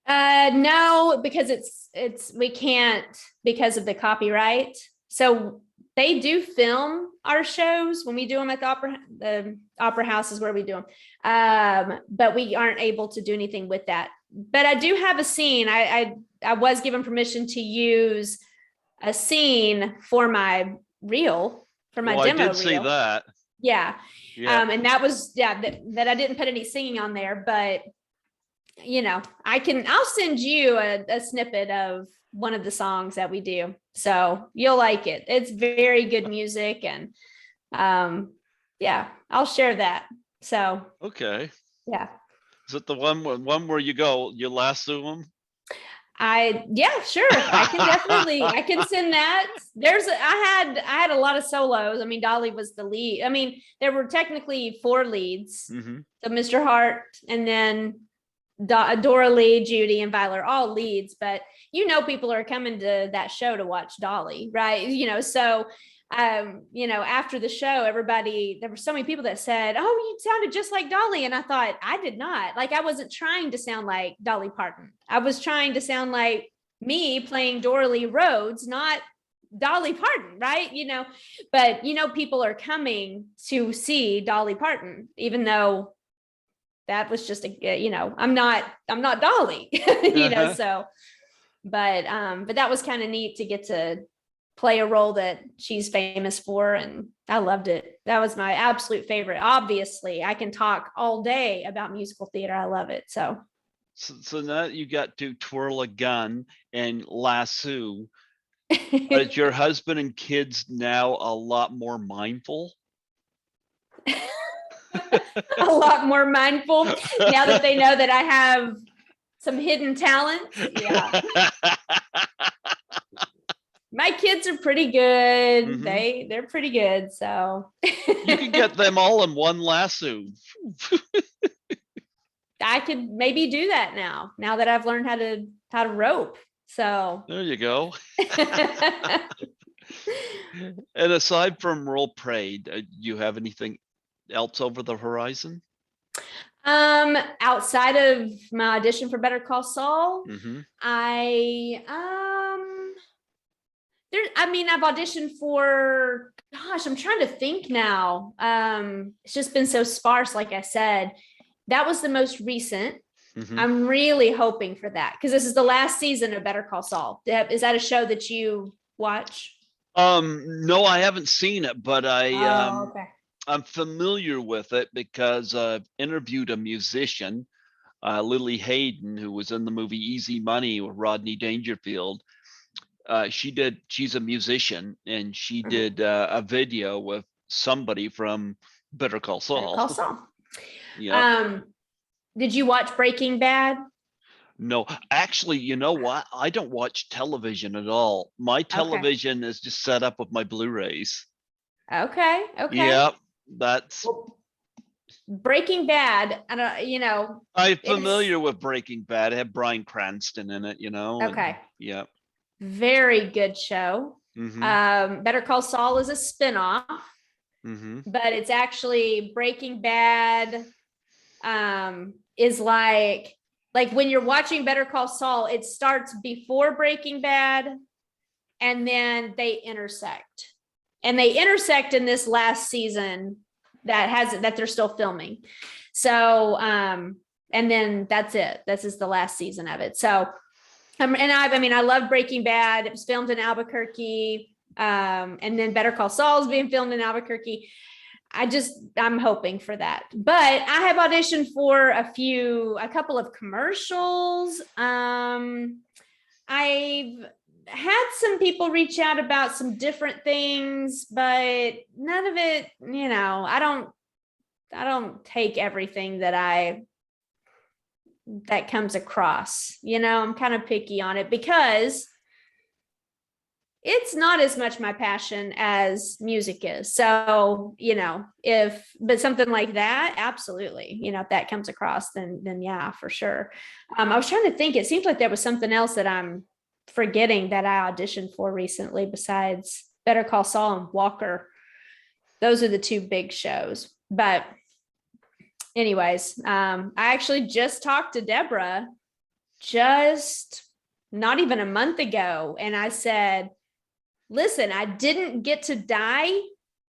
Speaker 2: No, because we can't, because of the copyright. So they do film our shows when we do them at the opera house is where we do them. But we aren't able to do anything with that. But I do have a scene. I was given permission to use a scene for my reel, for my demo reel.
Speaker 1: I did see that.
Speaker 2: Yeah. And that was, that I didn't put any singing on there, but I'll send you a snippet of one of the songs that we do. So you'll like it. It's very good music, and I'll share that. So,
Speaker 1: okay.
Speaker 2: Yeah.
Speaker 1: Is it the one where you lasso them?
Speaker 2: Sure. I can definitely, I can send that. I had a lot of solos. I mean, Dolly was the lead. I mean, there were technically 4 leads. Mm-hmm. So Mr. Hart, and then Dora Lee, Judy, and Violet are all leads, but people are coming to that show to watch Dolly, right? So after the show, there were so many people that said, oh, you sounded just like Dolly. And I thought, I did not. Like, I wasn't trying to sound like Dolly Parton. I was trying to sound like me playing Dora Lee Rhodes, not Dolly Parton, right? But people are coming to see Dolly Parton, even though that was just I'm not Dolly, so, but that was kind of neat to get to play a role that she's famous for, and I loved it. That was my absolute favorite. Obviously, I can talk all day about musical theater. I love it. So
Speaker 1: now you got to twirl a gun and lasso. Is your husband and kids now a lot more mindful?
Speaker 2: a lot more mindful now that they know that I have some hidden talents. Yeah. My kids are pretty good.
Speaker 1: Mhm.
Speaker 2: They're pretty good. So
Speaker 1: You can get them all in one lasso.
Speaker 2: I could maybe do that now that I've learned how to rope. So
Speaker 1: There you go. And aside from Role Prey, you have anything else over the horizon?
Speaker 2: Outside of my audition for Better Call Saul,
Speaker 1: Mm-hmm.
Speaker 2: I've auditioned for, gosh, I'm trying to think now. It's just been so sparse, like I said. That was the most recent.
Speaker 1: Mm-hmm.
Speaker 2: I'm really hoping for that because this is the last season of Better Call Saul. Is that a show that you watch?
Speaker 1: No, I haven't seen it, but
Speaker 2: Okay.
Speaker 1: I'm familiar with it because I've interviewed a musician, Lily Hayden, who was in the movie Easy Money with Rodney Dangerfield. She's a musician, and she did a video with somebody from Better Call
Speaker 2: Better
Speaker 1: Saul.
Speaker 2: Call Saul.
Speaker 1: Yeah.
Speaker 2: Did you watch Breaking Bad?
Speaker 1: No, actually, you know what? I don't watch television at all. My
Speaker 2: Okay.
Speaker 1: television is just set up with my Blu-rays.
Speaker 2: Okay.
Speaker 1: Yep, that's.
Speaker 2: Well, Breaking Bad, I don't,
Speaker 1: I'm
Speaker 2: it's
Speaker 1: familiar with Breaking Bad. It had Bryan Cranston in it, and
Speaker 2: okay.
Speaker 1: yeah.
Speaker 2: Very good show.
Speaker 1: Mm-hmm.
Speaker 2: Better Call Saul is a spinoff,
Speaker 1: Mm-hmm.
Speaker 2: but it's actually Breaking Bad is like when you're watching Better Call Saul, it starts before Breaking Bad and then they intersect. And they intersect in this last season that they're still filming. So and then that's it. This is the last season of it. So I love Breaking Bad. It was filmed in Albuquerque. And then Better Call Saul is being filmed in Albuquerque. I'm hoping for that. But I have auditioned for a couple of commercials. I've had some people reach out about some different things, but none of it, I don't take everything that comes across. I'm kind of picky on it because it's not as much my passion as music is. So, but something like that, absolutely, if that comes across, then yeah, for sure. I was trying to think, it seems like there was something else that I'm forgetting that I auditioned for recently besides Better Call Saul and Walker. Those are the two big shows. But anyways, I actually just talked to Deborah just not even a month ago. And I said, listen, I didn't get to die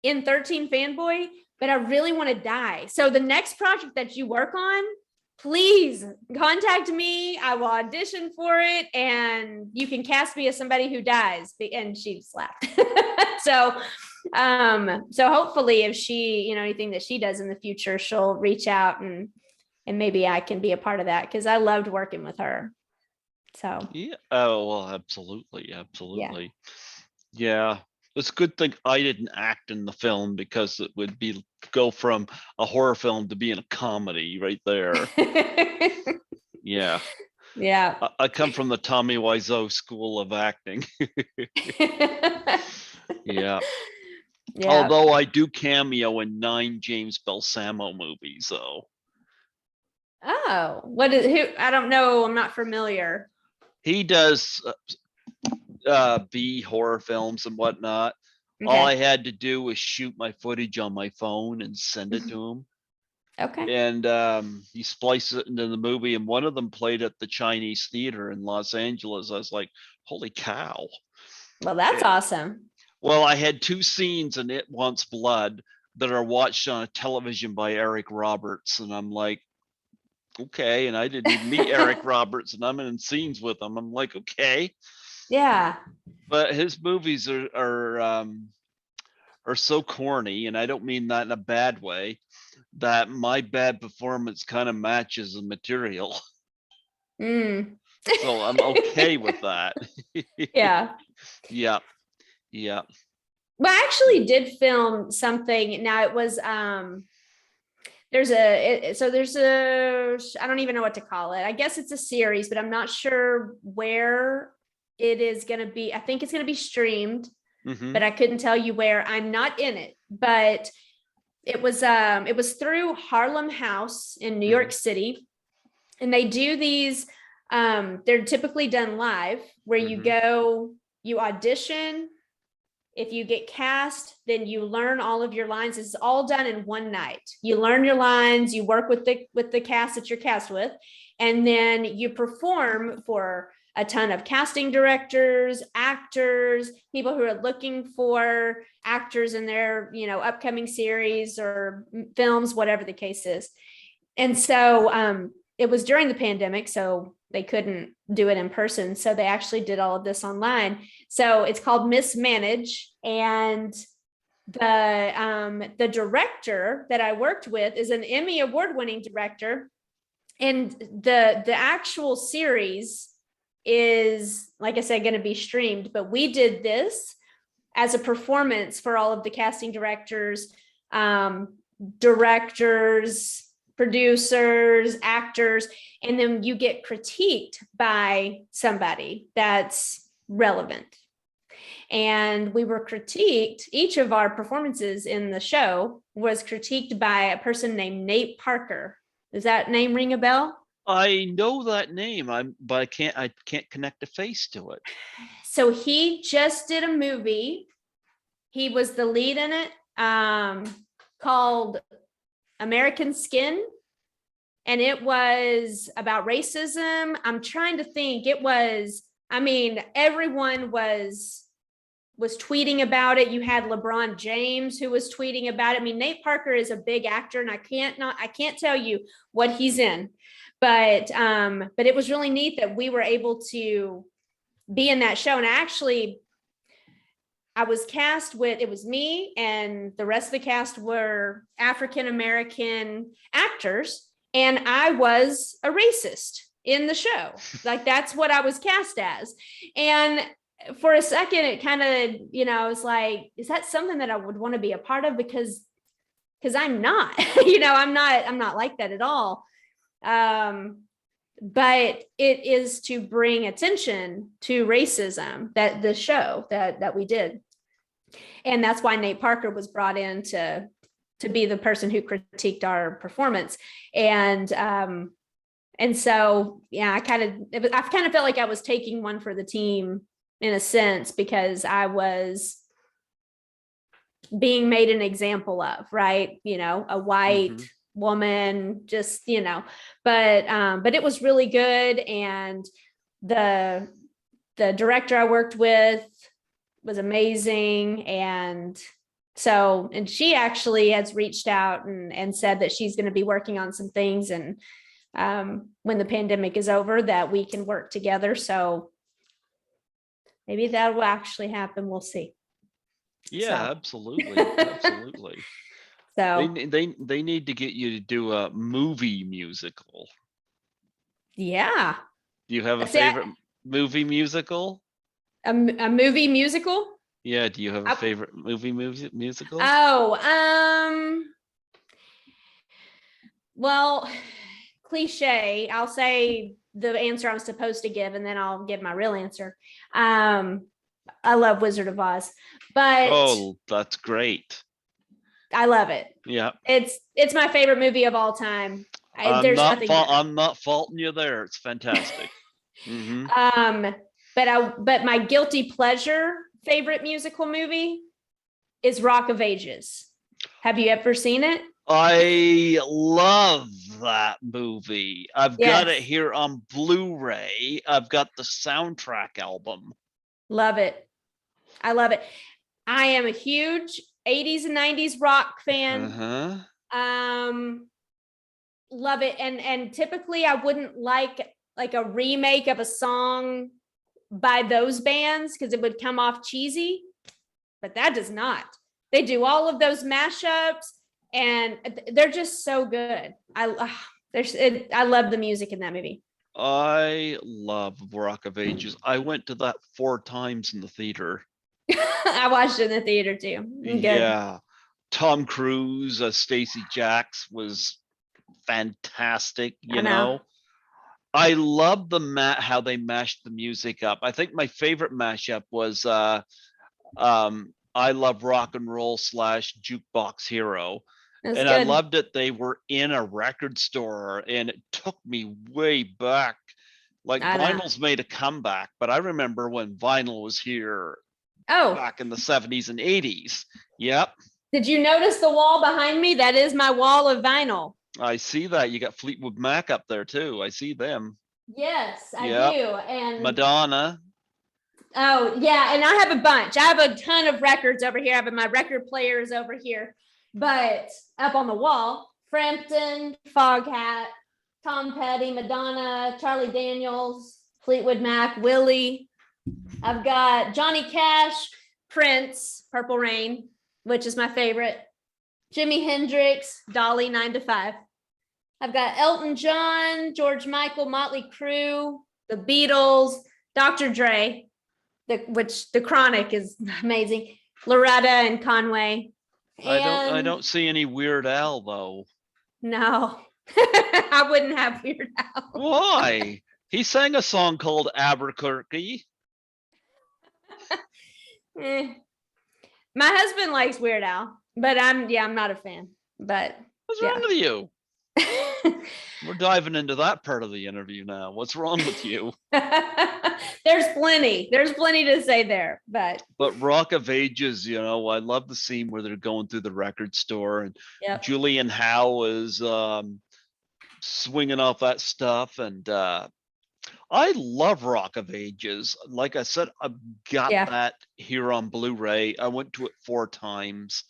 Speaker 2: in 13 Fanboy, but I really want to die. So the next project that you work on, please contact me. I will audition for it and you can cast me as somebody who dies. And she slapped. So hopefully if she, anything that she does in the future, she'll reach out and maybe I can be a part of that because I loved working with her. So
Speaker 1: Yeah. Oh, well, absolutely. Yeah. It's a good thing I didn't act in the film because it would go from a horror film to being a comedy right there. Yeah.
Speaker 2: Yeah.
Speaker 1: I come from the Tommy Wiseau school of acting. Yeah. Although I do cameo in 9 James Balsamo movies, though.
Speaker 2: Oh, who? I don't know. I'm not familiar.
Speaker 1: He does B horror films and whatnot.
Speaker 2: Okay.
Speaker 1: All I had to do was shoot my footage on my phone and send it to him.
Speaker 2: Okay.
Speaker 1: And he spliced it into the movie, and one of them played at the Chinese Theater in Los Angeles. I was like, holy cow.
Speaker 2: Well, that's awesome.
Speaker 1: Well, I had 2 scenes in It Wants Blood that are watched on a television by Eric Roberts, and I'm like, okay. And I didn't even meet Eric Roberts, and I'm in scenes with him. I'm like, okay.
Speaker 2: Yeah.
Speaker 1: But his movies are so corny, and I don't mean that in a bad way, that my bad performance kind of matches the material. So I'm okay with that.
Speaker 2: Yeah.
Speaker 1: Yeah.
Speaker 2: Well, I actually did film something. Now it was there's a I don't even know what to call it. I guess it's a series, but I'm not sure where it is going to be. I think it's going to be streamed, but I couldn't tell you where. I'm not in it, but it was through Harlem House in New York City, and they do these. They're typically done live, where you go, you audition. If you get cast, then you learn all of your lines. It's all done in one night. You learn your lines, you work with the cast that you're cast with, and then you perform for a ton of casting directors, actors, people who are looking for actors in their, upcoming series or films, whatever the case is. And so it was during the pandemic, so they couldn't do it in person. So they actually did all of this online. So it's called Mismanage. And the director that I worked with is an Emmy award-winning director. And the actual series is, like I said, going to be streamed, but we did this as a performance for all of the casting directors, producers, actors, and then you get critiqued by somebody that's relevant. And we were critiqued, each of our performances in the show was critiqued by a person named Nate Parker. Does that name ring a bell?
Speaker 1: I know that name, but I can't connect a face to it.
Speaker 2: So he just did a movie. He was the lead in it, called American Skin, and it was about racism. I'm trying to think. Everyone was tweeting about it. You had LeBron James who was tweeting about it. I mean, Nate Parker is a big actor, and I can't tell you what he's in, but it was really neat that we were able to be in that show. And I was cast with, it was me and the rest of the cast were African-American actors. And I was a racist in the show. Like, that's what I was cast as. And for a second, it kind of, I was like, is that something that I would want to be a part of? Because I'm not, I'm not like that at all. But it is to bring attention to racism, that the show that we did. And that's why Nate Parker was brought in to be the person who critiqued our performance. And so, yeah, I kind of felt like I was taking one for the team in a sense, because I was being made an example of, right? A white woman, just, but it was really good. And the director I worked with was amazing. And she actually has reached out and said that she's going to be working on some things. And when the pandemic is over, that we can work together. So maybe that will actually happen. We'll see.
Speaker 1: Yeah, absolutely. Absolutely.
Speaker 2: So
Speaker 1: they need to get you to do a movie musical.
Speaker 2: Yeah.
Speaker 1: Do you have a favorite movie musical?
Speaker 2: A movie musical?
Speaker 1: Yeah. Do you have a favorite movie musical?
Speaker 2: Oh, well, cliche. I'll say the answer I'm supposed to give, and then I'll give my real answer. I love Wizard of Oz, but
Speaker 1: that's great.
Speaker 2: I love it.
Speaker 1: Yeah,
Speaker 2: it's my favorite movie of all time.
Speaker 1: I'm not faulting you there. It's fantastic.
Speaker 2: But my guilty pleasure favorite musical movie is Rock of Ages. Have you ever seen it?
Speaker 1: I love that movie. I've got it here on Blu-ray. I've got the soundtrack album.
Speaker 2: Love it. I love it. I am a huge 80s and 90s rock fan. Love it. And typically I wouldn't like a remake of a song by those bands because it would come off cheesy, but that does not. They do all of those mashups and they're just so good. I love the music in that movie.
Speaker 1: I love Rock of Ages. I went to that 4 times in the theater.
Speaker 2: I watched it in the theater too. Good.
Speaker 1: Yeah. Tom Cruise as Stacey Jacks was fantastic.
Speaker 2: I know.
Speaker 1: I love how they mashed the music up. I think my favorite mashup was I Love Rock and Roll / Jukebox Hero.
Speaker 2: That's
Speaker 1: And I
Speaker 2: good.
Speaker 1: loved it. They were in a record store, and it took me way back. Like
Speaker 2: I know.
Speaker 1: vinyl's made a comeback, but I remember when vinyl was here
Speaker 2: Oh,
Speaker 1: back in the 70s and 80s. Yep.
Speaker 2: did you notice the wall behind me? That is my wall of vinyl.
Speaker 1: I see that. You got Fleetwood Mac up there too. I see them.
Speaker 2: Yes, I
Speaker 1: Yep.
Speaker 2: do. And
Speaker 1: Madonna.
Speaker 2: oh, yeah. And I have a bunch. I have a ton of records over here. I have my record players over here. But up on the wall, Frampton, Foghat, Tom Petty, Madonna, Charlie Daniels, Fleetwood Mac, Willie. I've got Johnny Cash, Prince, Purple Rain, which is my favorite. Jimi Hendrix, Dolly, 9 to 5. I've got Elton John, George Michael, Motley Crue, the Beatles, Dr. Dre, which the Chronic is amazing. Loretta and Conway.
Speaker 1: I don't see any Weird Al though.
Speaker 2: No, I wouldn't have Weird Al.
Speaker 1: Why? He sang a song called Albuquerque.
Speaker 2: My husband likes Weird Al, but I'm not a fan. But
Speaker 1: what's wrong with you? We're diving into that part of the interview now. What's wrong with you?
Speaker 2: There's plenty to say there, but
Speaker 1: Rock of Ages, I love the scene where they're going through the record store and Julian Howe is swinging off that stuff, and I love Rock of Ages. Like I said, I've got that here on Blu-ray. I went to it 4 times,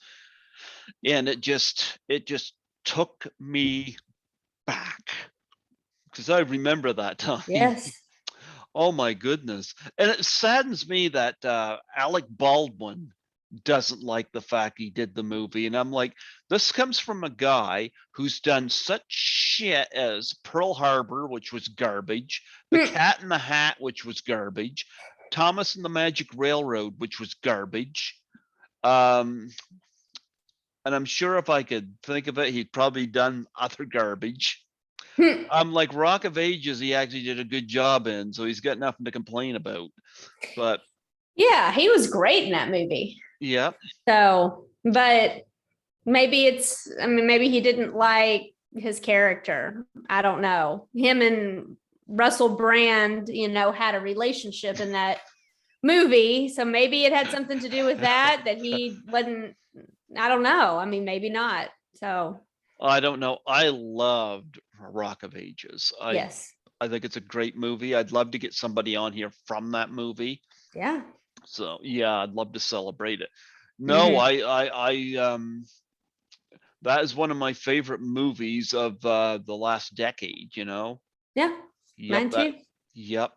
Speaker 1: and it just took me back because I remember that time.
Speaker 2: Yes.
Speaker 1: Oh my goodness. And it saddens me that Alec Baldwin doesn't like the fact he did the movie. And I'm like, this comes from a guy who's done such shit as Pearl Harbor, which was garbage, The Cat in the Hat, which was garbage, Thomas and the Magic Railroad, which was garbage. And I'm sure if I could think of it, he'd probably done other garbage. I'm like, Rock of Ages, he actually did a good job in, so he's got nothing to complain about. But
Speaker 2: yeah, he was great in that movie.
Speaker 1: Yeah.
Speaker 2: So, but maybe maybe he didn't like his character. I don't know. Him and Russell Brand, had a relationship in that movie. So maybe it had something to do with that he wasn't, I don't know. Maybe not. So
Speaker 1: I don't know. I loved Rock of Ages.
Speaker 2: Yes.
Speaker 1: I think it's a great movie. I'd love to get somebody on here from that movie.
Speaker 2: Yeah.
Speaker 1: So yeah, I'd love to celebrate it. No, that is one of my favorite movies of the last decade,
Speaker 2: Yeah.
Speaker 1: Yep,
Speaker 2: Mine too.
Speaker 1: Yep.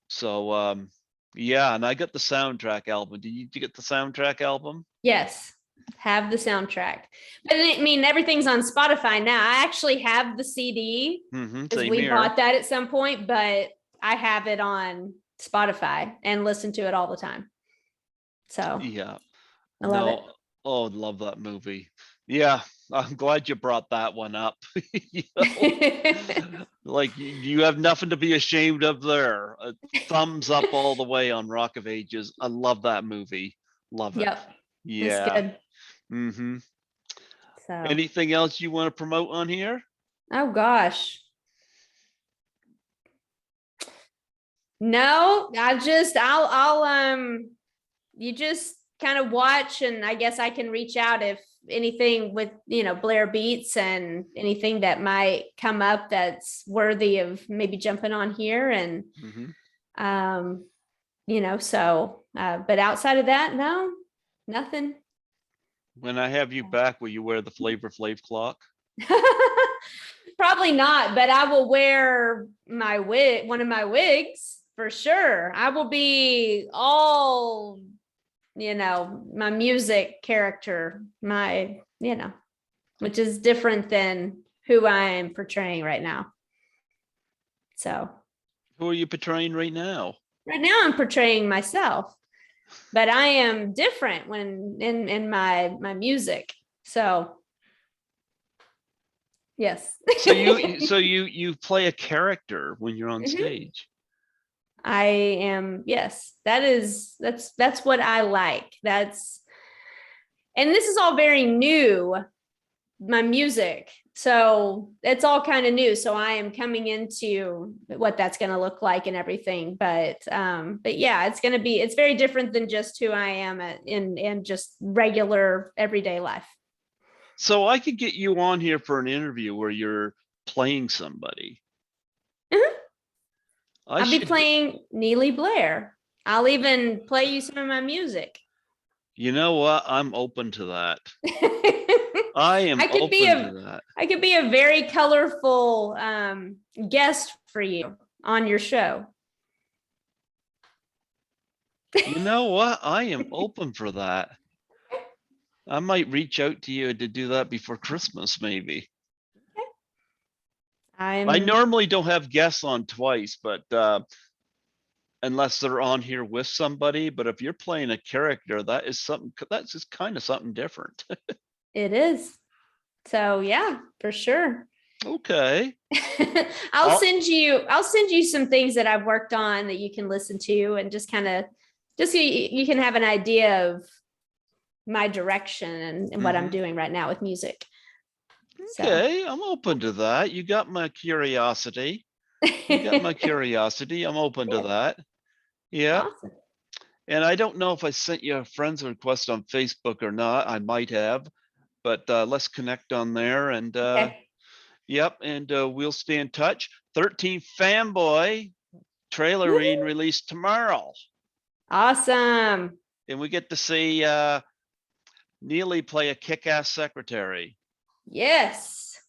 Speaker 1: So yeah, and I got the soundtrack album. Did you get the soundtrack album?
Speaker 2: Yes. Have the soundtrack. But everything's on Spotify now. I actually have the CD because we bought that at some point, but I have it on Spotify and listen to it all the time. So
Speaker 1: yeah,
Speaker 2: I love it.
Speaker 1: Oh, love that movie. Yeah, I'm glad you brought that one up. Like you have nothing to be ashamed of there. A thumbs up all the way on Rock of Ages. I love that movie. Love it.
Speaker 2: Yep.
Speaker 1: Yeah.
Speaker 2: It's good.
Speaker 1: So anything else you want to promote on here?
Speaker 2: Oh gosh. No, I'll you just kind of watch, and I guess I can reach out if anything with Blair Beats and anything that might come up that's worthy of maybe jumping on here, and so but outside of that, no, nothing.
Speaker 1: When I have you back, will you wear the Flavor Flav clock?
Speaker 2: Probably not, but I will wear my wig, one of my wigs for sure. I will be all, my music character, which is different than who I am portraying right now. So.
Speaker 1: Who are you portraying right now?
Speaker 2: Right now I'm portraying myself, but I am different when in my music. So yes.
Speaker 1: So you play a character when you're on stage.
Speaker 2: I am, yes, that's what I like. And this is all very new, my music. So it's all kind of new. So I am coming into what that's going to look like and everything. But yeah, it's very different than just who I am in just regular everyday life.
Speaker 1: So I could get you on here for an interview where you're playing somebody.
Speaker 2: I'll be playing Neely Blair. I'll even play you some of my music.
Speaker 1: You know what? I'm open to that. I am open to that.
Speaker 2: I could be a very colorful guest for you on your show.
Speaker 1: You know what? I am open for that. I might reach out to you to do that before Christmas, maybe.
Speaker 2: Okay.
Speaker 1: I normally don't have guests on twice, but unless they're on here with somebody. But if you're playing a character, that's just kind of something different.
Speaker 2: It is. So yeah, for sure.
Speaker 1: Okay.
Speaker 2: I'll send you some things that I've worked on that you can listen to, and just kind of so you can have an idea of my direction and what I'm doing right now with music.
Speaker 1: Okay, I'm open to that. You got my curiosity. I'm open to that. Yeah.
Speaker 2: Awesome.
Speaker 1: And I don't know if I sent you a friend's request on Facebook or not. I might have, but let's connect on there. And yep, and we'll stay in touch. 13 Fanboy trailer being released tomorrow.
Speaker 2: Awesome.
Speaker 1: And we get to see Neely play a kick-ass secretary.
Speaker 2: Yes.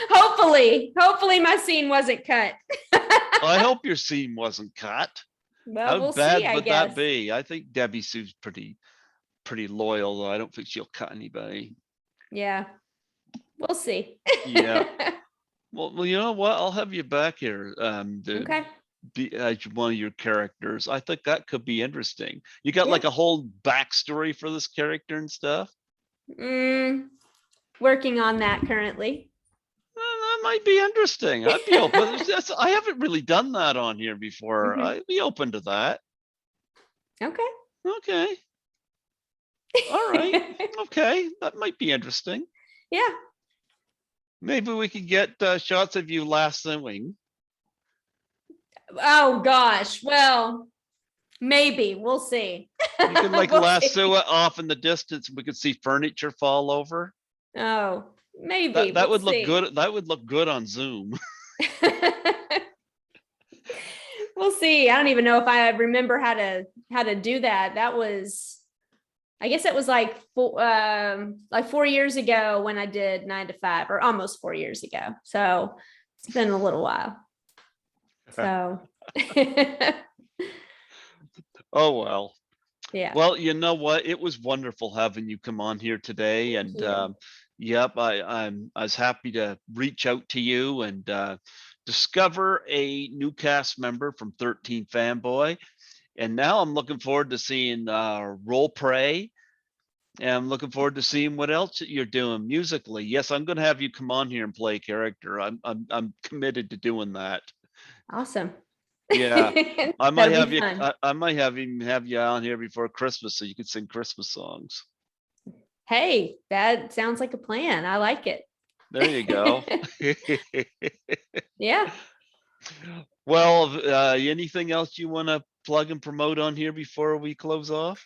Speaker 2: Hopefully my scene wasn't cut.
Speaker 1: I hope your scene wasn't cut.
Speaker 2: Well,
Speaker 1: How bad would that be? I think Debbie Sue's pretty loyal, though. I don't think she'll cut anybody.
Speaker 2: Yeah, we'll see.
Speaker 1: Yeah. Well, you know what? I'll have you back here.
Speaker 2: Okay.
Speaker 1: Be as one of your characters. I think that could be interesting. You got like a whole backstory for this character and stuff?
Speaker 2: Working on that currently.
Speaker 1: That might be interesting. I'd be open. I haven't really done that on here before. I'd be open to that.
Speaker 2: Okay.
Speaker 1: Okay. All right. Okay. That might be interesting.
Speaker 2: Yeah.
Speaker 1: Maybe we could get shots of you lassoing.
Speaker 2: Oh gosh. Well, maybe we'll see.
Speaker 1: You can like lasso it off in the distance. We could see furniture fall over.
Speaker 2: Oh, maybe
Speaker 1: that would look good. That would look good on Zoom.
Speaker 2: We'll see. I don't even know if I remember how to do that. That was, I guess it was like 4 years ago when I did 9 to 5, or almost 4 years ago. So it's been a little while. So.
Speaker 1: Oh, well.
Speaker 2: Yeah.
Speaker 1: Well, you know what? It was wonderful having you come on here today. And yep, I was happy to reach out to you and discover a new cast member from 13 Fanboy. And now I'm looking forward to seeing Role Play. And I'm looking forward to seeing what else you're doing musically. Yes, I'm going to have you come on here and play a character. I'm committed to doing that.
Speaker 2: Awesome.
Speaker 1: Yeah, I might have you. I might have you on here before Christmas so you can sing Christmas songs.
Speaker 2: Hey, that sounds like a plan. I like it.
Speaker 1: There you go.
Speaker 2: Yeah.
Speaker 1: Well, anything else you want to plug and promote on here before we close off?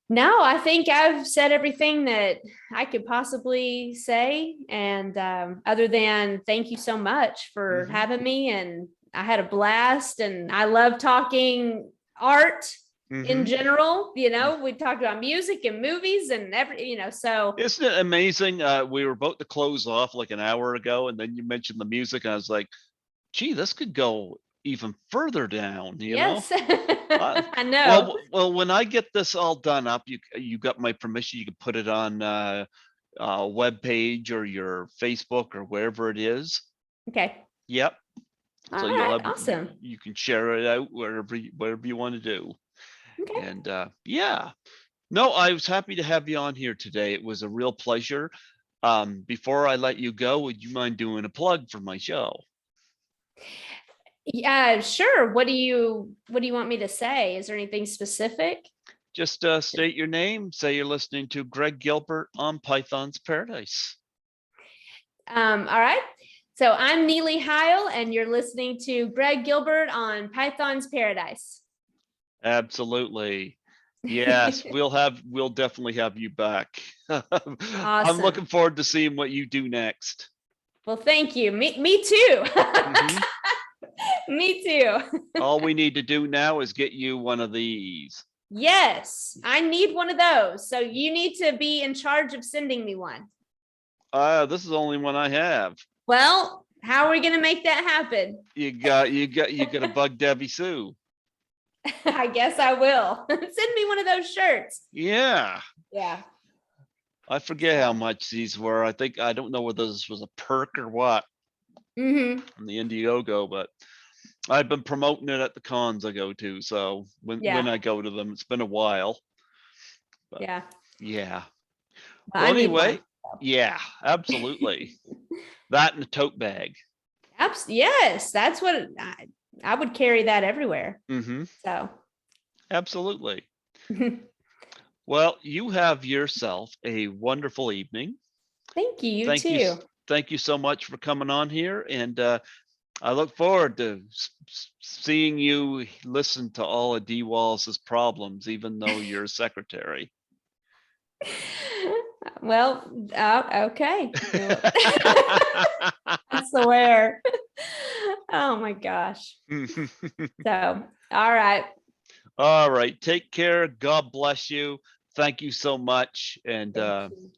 Speaker 2: No, I think I've said everything that I could possibly say. And other than thank you so much for having me. And I had a blast, and I love talking art in general. You know, we talked about music and movies and so. Isn't
Speaker 1: it amazing? We were about to close off like an hour ago, and then you mentioned the music, and I was like, gee, this could go even further down, you know?
Speaker 2: I know.
Speaker 1: Well, when I get this all done up, you got my permission. You can put it on a web page or your Facebook or wherever it is.
Speaker 2: Okay.
Speaker 1: Yep. So you'll have
Speaker 2: awesome.
Speaker 1: You can share it out wherever you want to do.
Speaker 2: Okay.
Speaker 1: And yeah. No, I was happy to have you on here today. It was a real pleasure. Before I let you go, would you mind doing a plug for my show?
Speaker 2: Yeah, sure. What do you want me to say? Is there anything specific?
Speaker 1: Just state your name. Say you're listening to Greg Gilbert on Python's Paradise.
Speaker 2: All right. So I'm Neely Heil, and you're listening to Greg Gilbert on Python's Paradise.
Speaker 1: Absolutely. Yes, we'll definitely have you back. I'm
Speaker 2: Awesome.
Speaker 1: looking forward to seeing what you do next.
Speaker 2: Well, thank you. Me too.
Speaker 1: Mhm.
Speaker 2: Me too.
Speaker 1: All we need to do now is get you one of these.
Speaker 2: Yes, I need one of those. So you need to be in charge of sending me one.
Speaker 1: This is the only one I have.
Speaker 2: Well, how are we going to make that happen?
Speaker 1: You got to bug Debbie Sue.
Speaker 2: I guess I will. Send me one of those shirts.
Speaker 1: Yeah.
Speaker 2: Yeah.
Speaker 1: I forget how much these were. I don't know whether this was a perk or what
Speaker 2: Mm-hmm.
Speaker 1: from the Indiegogo, but I've been promoting it at the cons I go to. So when
Speaker 2: Yeah.
Speaker 1: I go to them, it's been a while. But
Speaker 2: Yeah.
Speaker 1: yeah.
Speaker 2: Well,
Speaker 1: Well,
Speaker 2: I need
Speaker 1: anyway,
Speaker 2: one.
Speaker 1: yeah, absolutely. That in a tote bag.
Speaker 2: Yes, that's what I would carry that everywhere.
Speaker 1: Mm-hmm.
Speaker 2: So,
Speaker 1: Absolutely. Well, you have yourself a wonderful evening.
Speaker 2: thank you. You
Speaker 1: Thank you.
Speaker 2: too.
Speaker 1: Thank you so much for coming on here. And I look forward to seeing you listen to all of D. Wallace's problems, even though you're a secretary.
Speaker 2: Well, okay. I swear. Oh my gosh. So, all right.
Speaker 1: All right. Take care. God bless you. Thank you so much. And
Speaker 2: Thank you.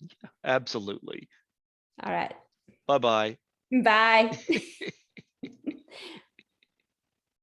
Speaker 1: absolutely.
Speaker 2: All right.
Speaker 1: Bye-bye.
Speaker 2: Bye.